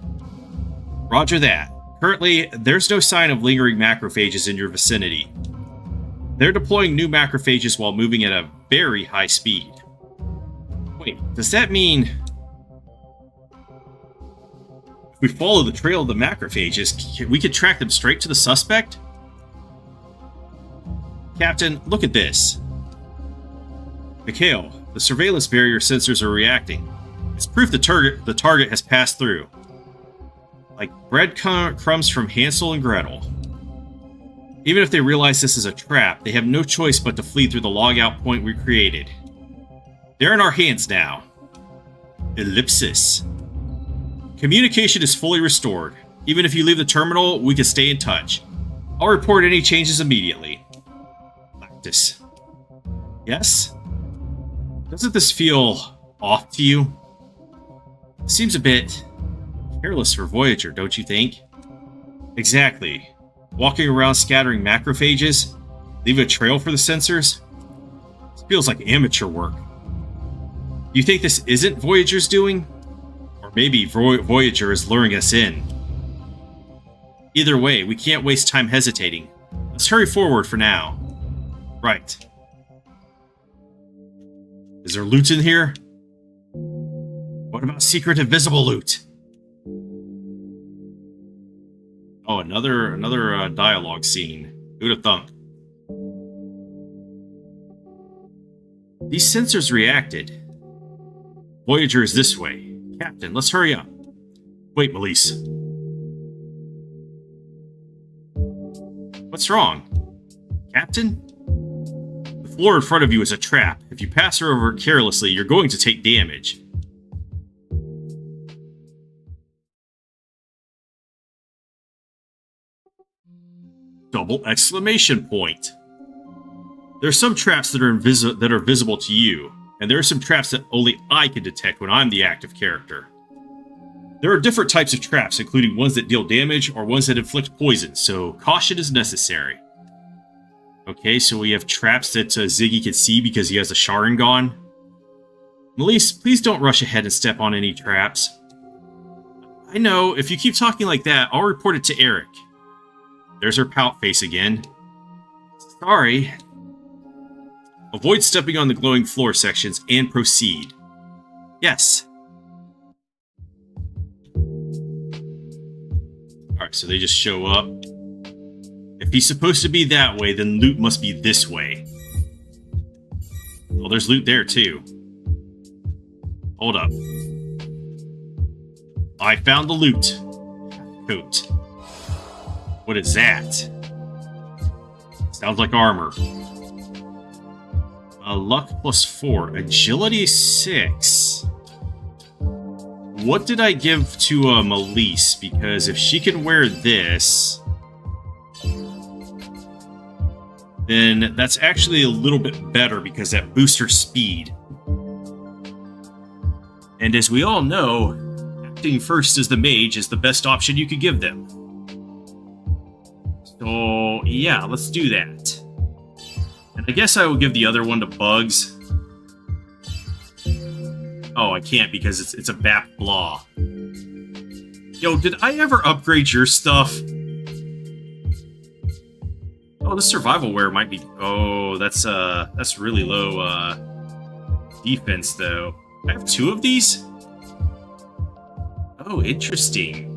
Roger that. Currently, there's no sign of lingering macrophages in your vicinity. They're deploying new macrophages while moving at a very high speed. Wait, does that mean... if we follow the trail of the macrophages, we could track them straight to the suspect? Captain, look at this. Mikhail, the surveillance barrier sensors are reacting. It's proof the target has passed through. Like breadcrumbs from Hansel and Gretel. Even if they realize this is a trap, they have no choice but to flee through the logout point we created. They're in our hands now. Ellipsis. Communication is fully restored. Even if you leave the terminal, we can stay in touch. I'll report any changes immediately. Lactus. Yes? Doesn't this feel off to you? Seems a bit careless for Voyager, don't you think? Exactly. Walking around scattering macrophages? Leave a trail for the sensors? This feels like amateur work. You think this isn't Voyager's doing? Or maybe Voyager is luring us in. Either way, we can't waste time hesitating. Let's hurry forward for now. Right. Is there loot in here? What about secret invisible loot? Oh, another dialogue scene. Who'd have thunk? These sensors reacted. Voyager is this way. Captain, let's hurry up. Wait, Melise. What's wrong? Captain? The floor in front of you is a trap. If you pass her over carelessly, you're going to take damage. Double exclamation point. There are some traps that are visible to you, and there are some traps that only I can detect when I'm the active character. There are different types of traps, including ones that deal damage or ones that inflict poison, so caution is necessary. Okay, so we have traps that Ziggy can see because he has a Sharingan. Melise, please don't rush ahead and step on any traps. I know, if you keep talking like that, I'll report it to Eric. There's her pout face again. Sorry. Avoid stepping on the glowing floor sections and proceed. Yes. Alright, so they just show up. If he's supposed to be that way, then loot must be this way. Well, there's loot there, too. Hold up. I found the loot. Coat. What is that? Sounds like armor. Luck +4. Agility 6. What did I give to Melise? Because if she can wear this, then that's actually a little bit better because that boosts her speed. And as we all know, acting first as the mage is the best option you could give them. So, yeah, let's do that. And I guess I will give the other one to Bugs. Oh, I can't because it's a BAP blah. Yo, did I ever upgrade your stuff? Oh, the survival wear might be... Oh, that's really low defense, though. I have 2 of these? Oh, interesting.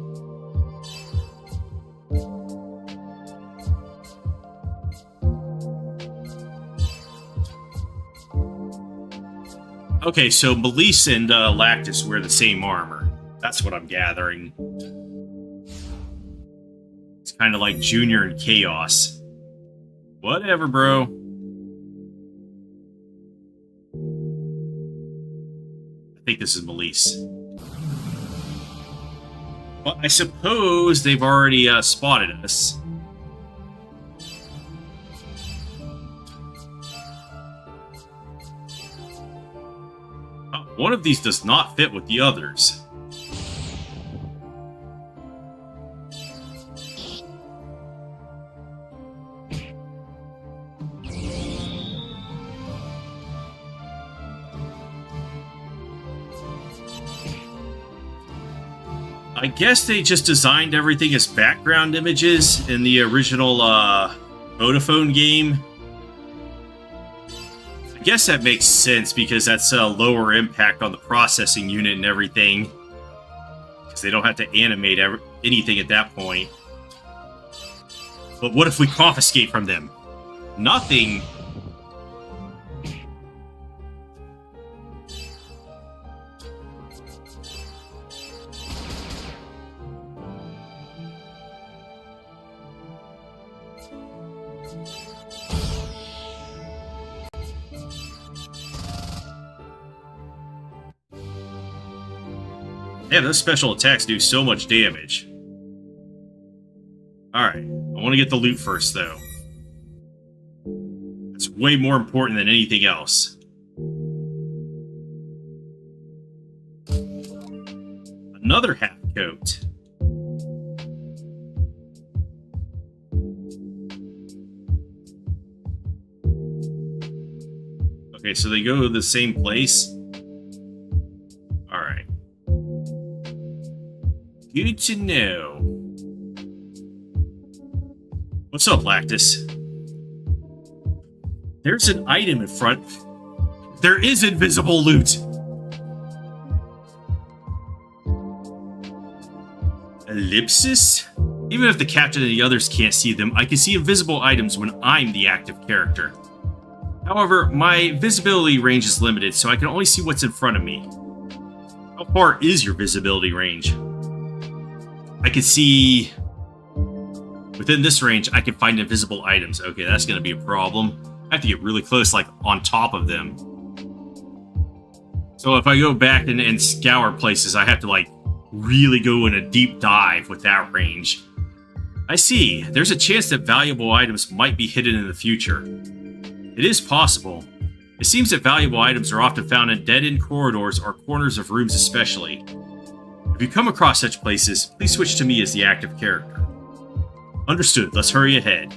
Okay, so Melise and Lactus wear the same armor. That's what I'm gathering. It's kind of like Junior and Chaos. Whatever, bro. I think this is Melise. But I suppose they've already spotted us. One of these does not fit with the others. I guess they just designed everything as background images in the original Vodafone game. I guess that makes sense because that's a lower impact on the processing unit and everything. Because they don't have to animate anything at that point. But what if we confiscate from them? Nothing. Yeah, those special attacks do so much damage. Alright, I want to get the loot first, though. It's way more important than anything else. Another half coat. Okay, so they go to the same place. Alright. Good to know. What's up, Lactus? There's an item in front. There is invisible loot. Ellipsis? Even if the captain and the others can't see them, I can see invisible items when I'm the active character. However, my visibility range is limited, so I can only see what's in front of me. How far is your visibility range? I can see... Within this range, I can find invisible items. Okay, that's going to be a problem. I have to get really close, like, on top of them. So if I go back and scour places, I have to, like, really go in a deep dive with that range. I see. There's a chance that valuable items might be hidden in the future. It is possible. It seems that valuable items are often found in dead-end corridors or corners of rooms especially. If you come across such places, please switch to me as the active character. Understood. Let's hurry ahead.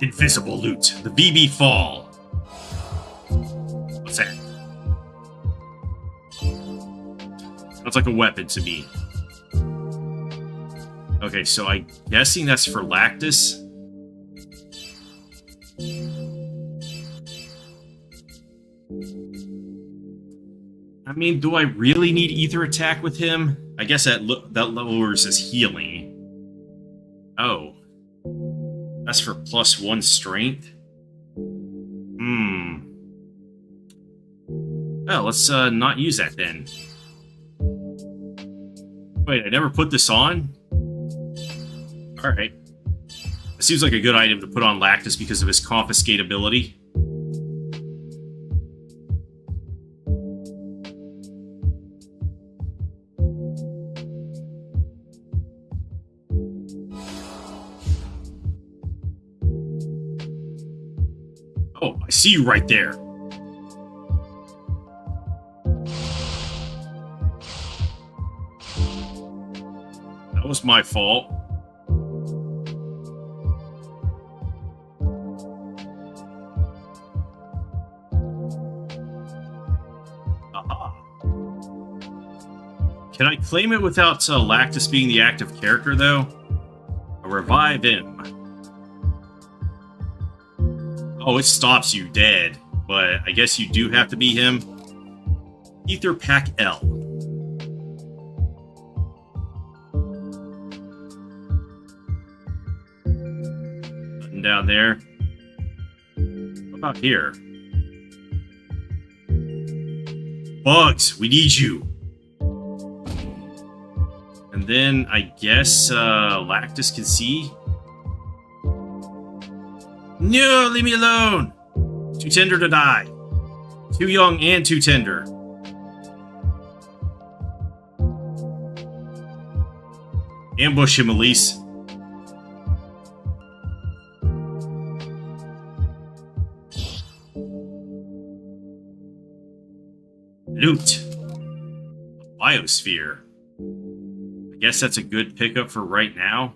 Invisible loot. The VB Fall. What's that? Sounds like a weapon to me. Okay, so I'm guessing that's for Lactus. I mean, do I really need Ether Attack with him? I guess that lowers his healing. Oh. That's for +1 strength? Well, let's not use that then. Wait, I never put this on? Alright. It seems like a good item to put on Lactus because of his confiscate ability. Oh, I see you right there. That was my fault. Aha. Can I claim it without Lactus being the active character, though? I'll revive him. Oh, it stops you dead, but I guess you do have to be him. Ether Pack L. Nothing down there. What about here? Bugs, we need you. And then I guess Lactus can see. No, leave me alone! Too tender to die. Too young and too tender. Ambush him, Elise. Newt. Biosphere. I guess that's a good pickup for right now.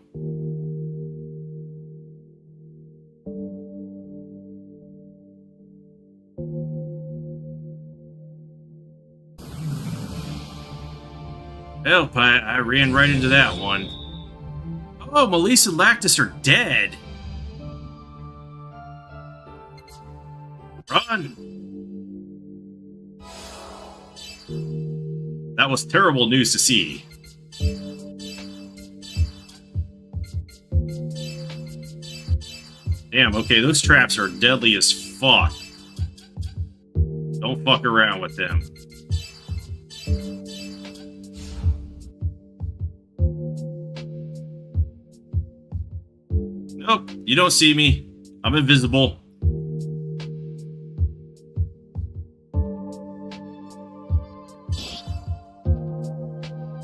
Help, I ran right into that one. Oh, Melissa and Lactus are dead. Run! That was terrible news to see. Damn, okay, those traps are deadly as fuck. Don't fuck around with them. Nope, you don't see me. I'm invisible.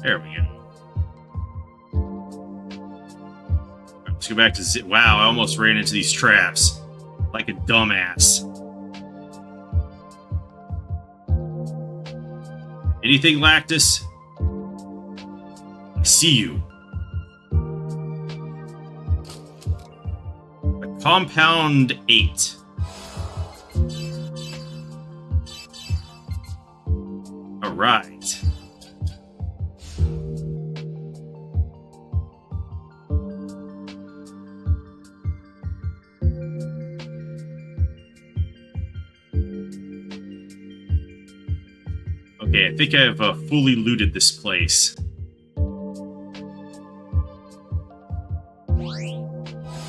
There we go. Right, let's go back to wow, I almost ran into these traps. Like a dumbass. Anything, Lactus? I see you. A compound 8. Alright. Okay, I think I've fully looted this place.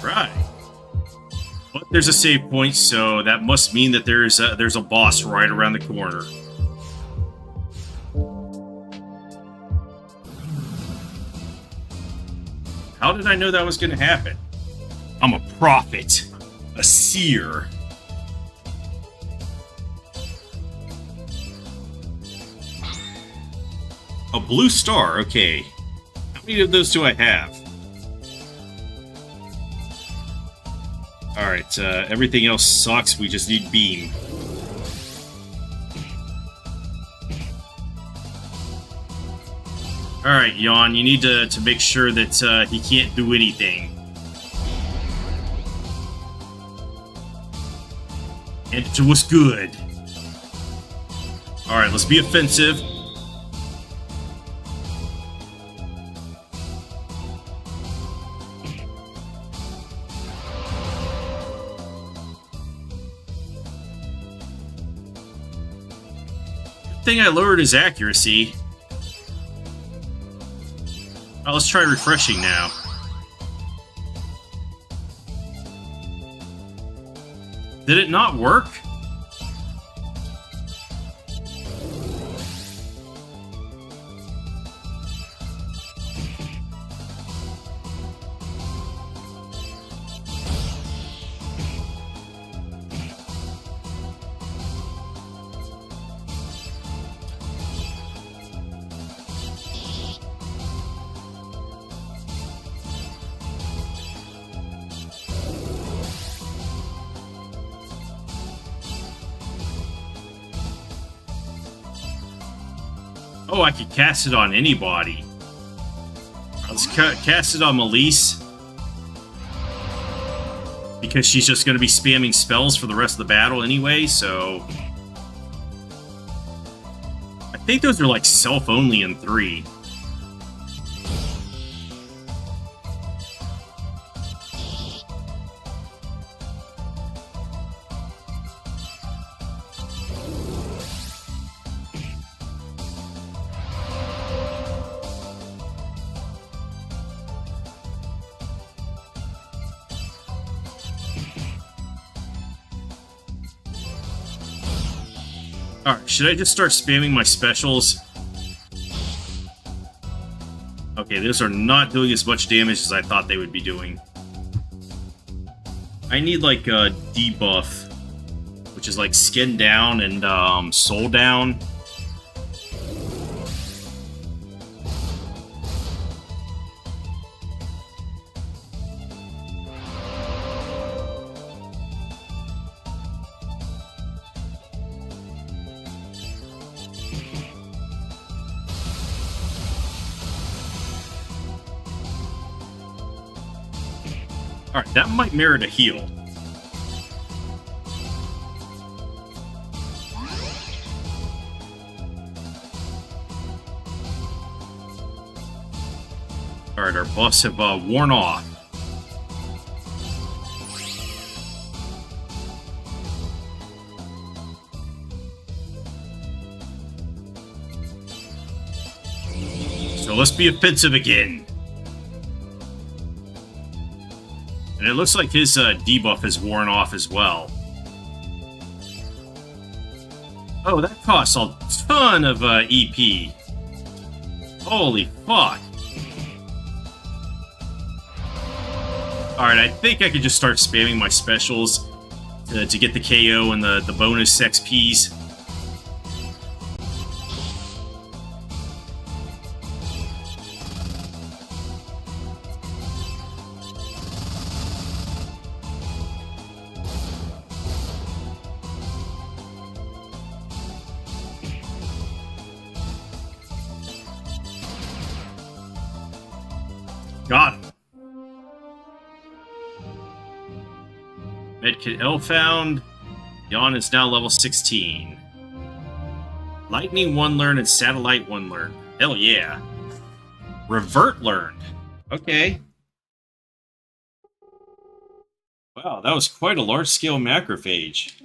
Right. But there's a save point, so that must mean that there's a boss right around the corner. How did I know that was going to happen? I'm a prophet. A seer. A blue star, okay. How many of those do I have? Alright, everything else sucks, we just need beam. Alright, Yawn, you need to make sure that he can't do anything. And it was good. Alright, let's be offensive. Thing I lowered his accuracy. Oh, let's try refreshing now. Did it not work? Oh, I could cast it on anybody. Let's cast it on Melisse. Because she's just going to be spamming spells for the rest of the battle anyway, so... I think those are like self-only in 3. Alright, should I just start spamming my specials? Okay, those are not doing as much damage as I thought they would be doing. I need like a debuff, which is like skin down and soul down. Alright, that might merit a heal. Alright, our buffs have worn off. So let's be offensive again. And it looks like his debuff has worn off as well. Oh, that costs a ton of EP. Holy fuck. Alright, I think I could just start spamming my specials to get the KO and the bonus XPs. Got him. Medkit L found. Yon is now level 16. Lightning 1 learned and Satellite 1 learned. Hell yeah. Revert learned. Okay. Wow, that was quite a large-scale macrophage.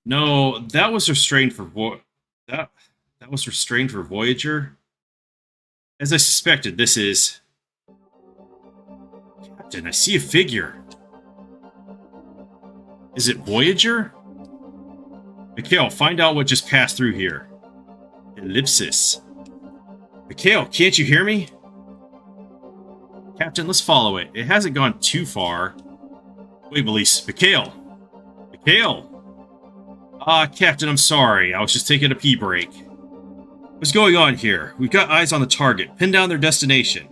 No, that was restrained for that was restrained for Voyager. As I suspected, this is... Captain, I see a figure. Is it Voyager? Mikhail, find out what just passed through here. Ellipsis. Mikhail, can't you hear me? Captain, let's follow it. It hasn't gone too far. Wait, Elise. Mikhail! Mikhail! Captain, I'm sorry. I was just taking a pee break. What's going on here? We've got eyes on the target. Pin down their destination.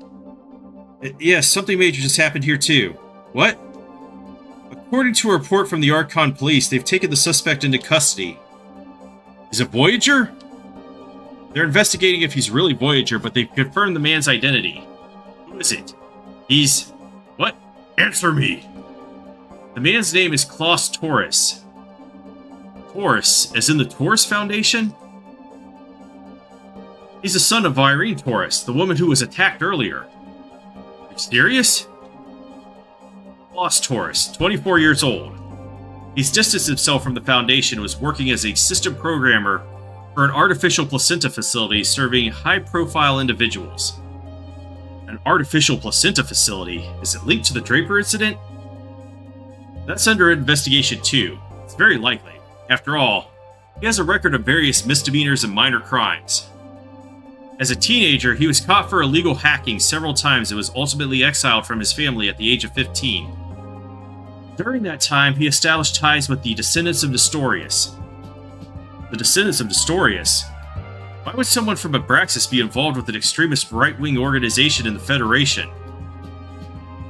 Yes, something major just happened here too. What? According to a report from the Archon police, they've taken the suspect into custody. Is it Voyager? They're investigating if he's really Voyager, but they've confirmed the man's identity. Who is it? He's... What? Answer me! The man's name is Klaus Taurus. Taurus, as in the Taurus Foundation? He's the son of Irene Taurus, the woman who was attacked earlier. Are you serious? Klaus Taurus, 24 years old. He's distanced himself from the Foundation and was working as a system programmer for an artificial placenta facility serving high-profile individuals. An artificial placenta facility? Is it linked to the Draper incident? That's under investigation too. It's very likely. After all, he has a record of various misdemeanors and minor crimes. As a teenager, he was caught for illegal hacking several times and was ultimately exiled from his family at the age of 15. During that time, he established ties with the descendants of Nestorius. The descendants of Nestorius? Why would someone from Abraxas be involved with an extremist right-wing organization in the Federation?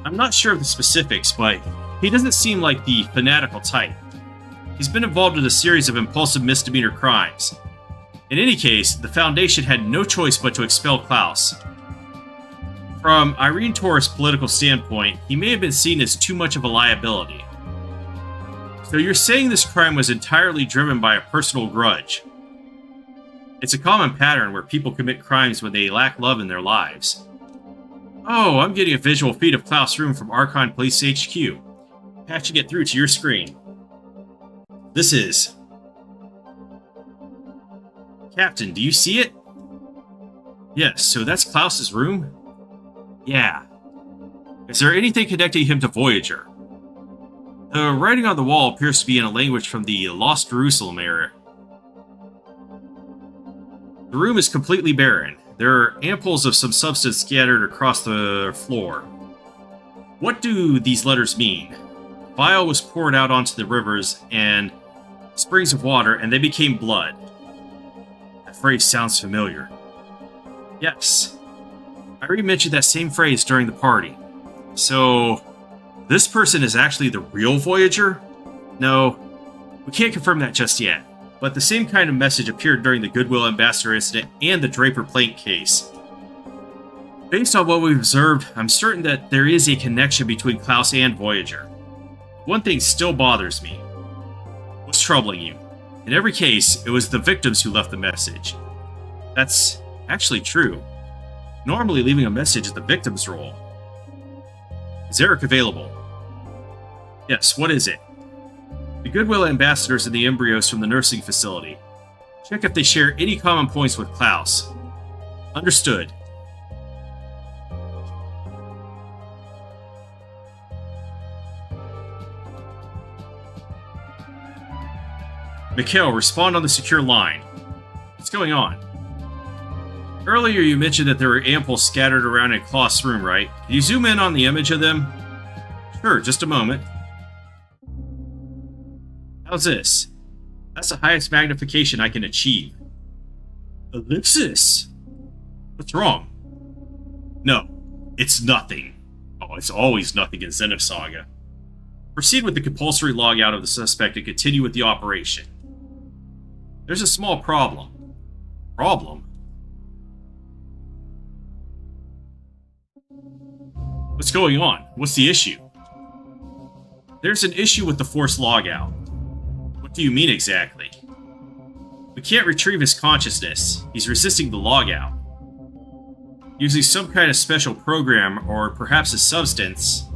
I'm not sure of the specifics, but he doesn't seem like the fanatical type. He's been involved in a series of impulsive misdemeanor crimes. In any case, the Foundation had no choice but to expel Klaus. From Irene Taurus' political standpoint, he may have been seen as too much of a liability. So you're saying this crime was entirely driven by a personal grudge? It's a common pattern where people commit crimes when they lack love in their lives. Oh, I'm getting a visual feed of Klaus' room from Archon Police HQ. Patching it through to your screen. This is... Captain, do you see it? Yes, so that's Klaus's room? Yeah. Is there anything connecting him to Voyager? The writing on the wall appears to be in a language from the Lost Jerusalem era. The room is completely barren. There are ampoules of some substance scattered across the floor. What do these letters mean? Bile was poured out onto the rivers and springs of water, and they became blood. That phrase sounds familiar. Yes. Irene mentioned that same phrase during the party. So, this person is actually the real Voyager? No, we can't confirm that just yet. But the same kind of message appeared during the Goodwill Ambassador incident and the Draper Plank case. Based on what we've observed, I'm certain that there is a connection between Klaus and Voyager. One thing still bothers me. What's troubling you? In every case, it was the victims who left the message. That's actually true. Normally, leaving a message is the victim's role. Is Eric available? Yes, what is it? The Goodwill ambassadors and the embryos from the nursing facility. Check if they share any common points with Klaus. Understood. Mikhail, respond on the secure line. What's going on? Earlier you mentioned that there were ampoules scattered around in Klaus' room, right? Can you zoom in on the image of them? Sure, just a moment. How's this? That's the highest magnification I can achieve. Ellipsis! What's wrong? No, it's nothing. Oh, it's always nothing in Xenosaga. Proceed with the compulsory logout of the suspect and continue with the operation. There's a small problem. Problem? What's going on? What's the issue? There's an issue with the forced logout. What do you mean exactly? We can't retrieve his consciousness. He's resisting the logout. Using some kind of special program, or perhaps a substance,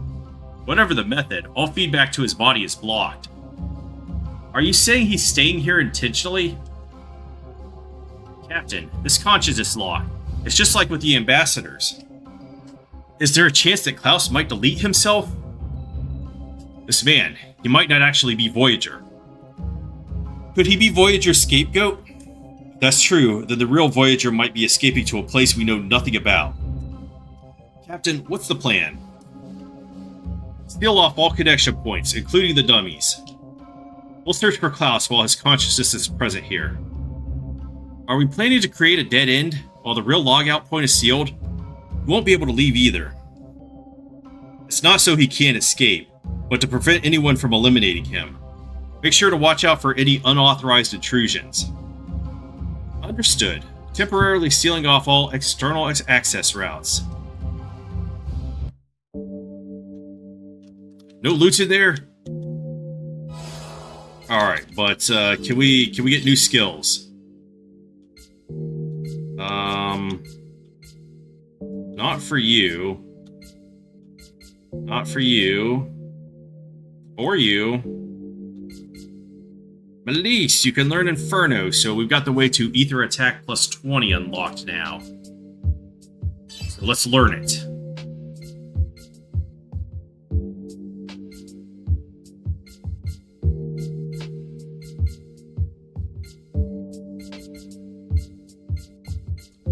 whatever the method, all feedback to his body is blocked. Are you saying he's staying here intentionally? Captain, this consciousness lock. It's just like with the ambassadors. Is there a chance that Klaus might delete himself? This man, he might not actually be Voyager. Could he be Voyager's scapegoat? If that's true, then the real Voyager might be escaping to a place we know nothing about. Captain, what's the plan? Seal off all connection points, including the dummies. We'll search for Klaus while his consciousness is present here. Are we planning to create a dead end while the real logout point is sealed? We won't be able to leave either. It's not so he can't escape, but to prevent anyone from eliminating him. Make sure to watch out for any unauthorized intrusions. Understood. Temporarily sealing off all external access routes. No loot in there? Alright, but can we get new skills? Not for you. Not for you. Or you. But at least you can learn Inferno, so we've got the way to Ether Attack plus 20 unlocked now. So let's learn it.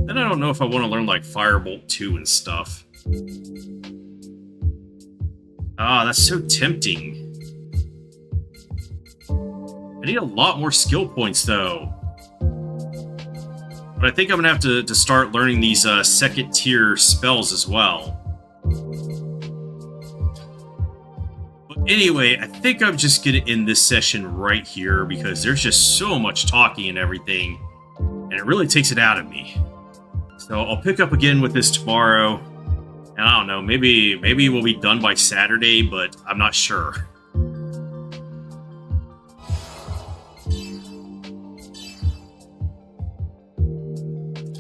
Then I don't know if I want to learn like Firebolt 2 and stuff. Ah, that's so tempting. I need a lot more skill points, though. But I think I'm going to have to start learning these second-tier spells as well. But anyway, I think I'm just going to end this session right here because there's just so much talking and everything, and it really takes it out of me. So I'll pick up again with this tomorrow, and I don't know, maybe we'll be done by Saturday, but I'm not sure.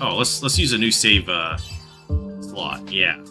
Oh, let's use a new save slot. Yeah.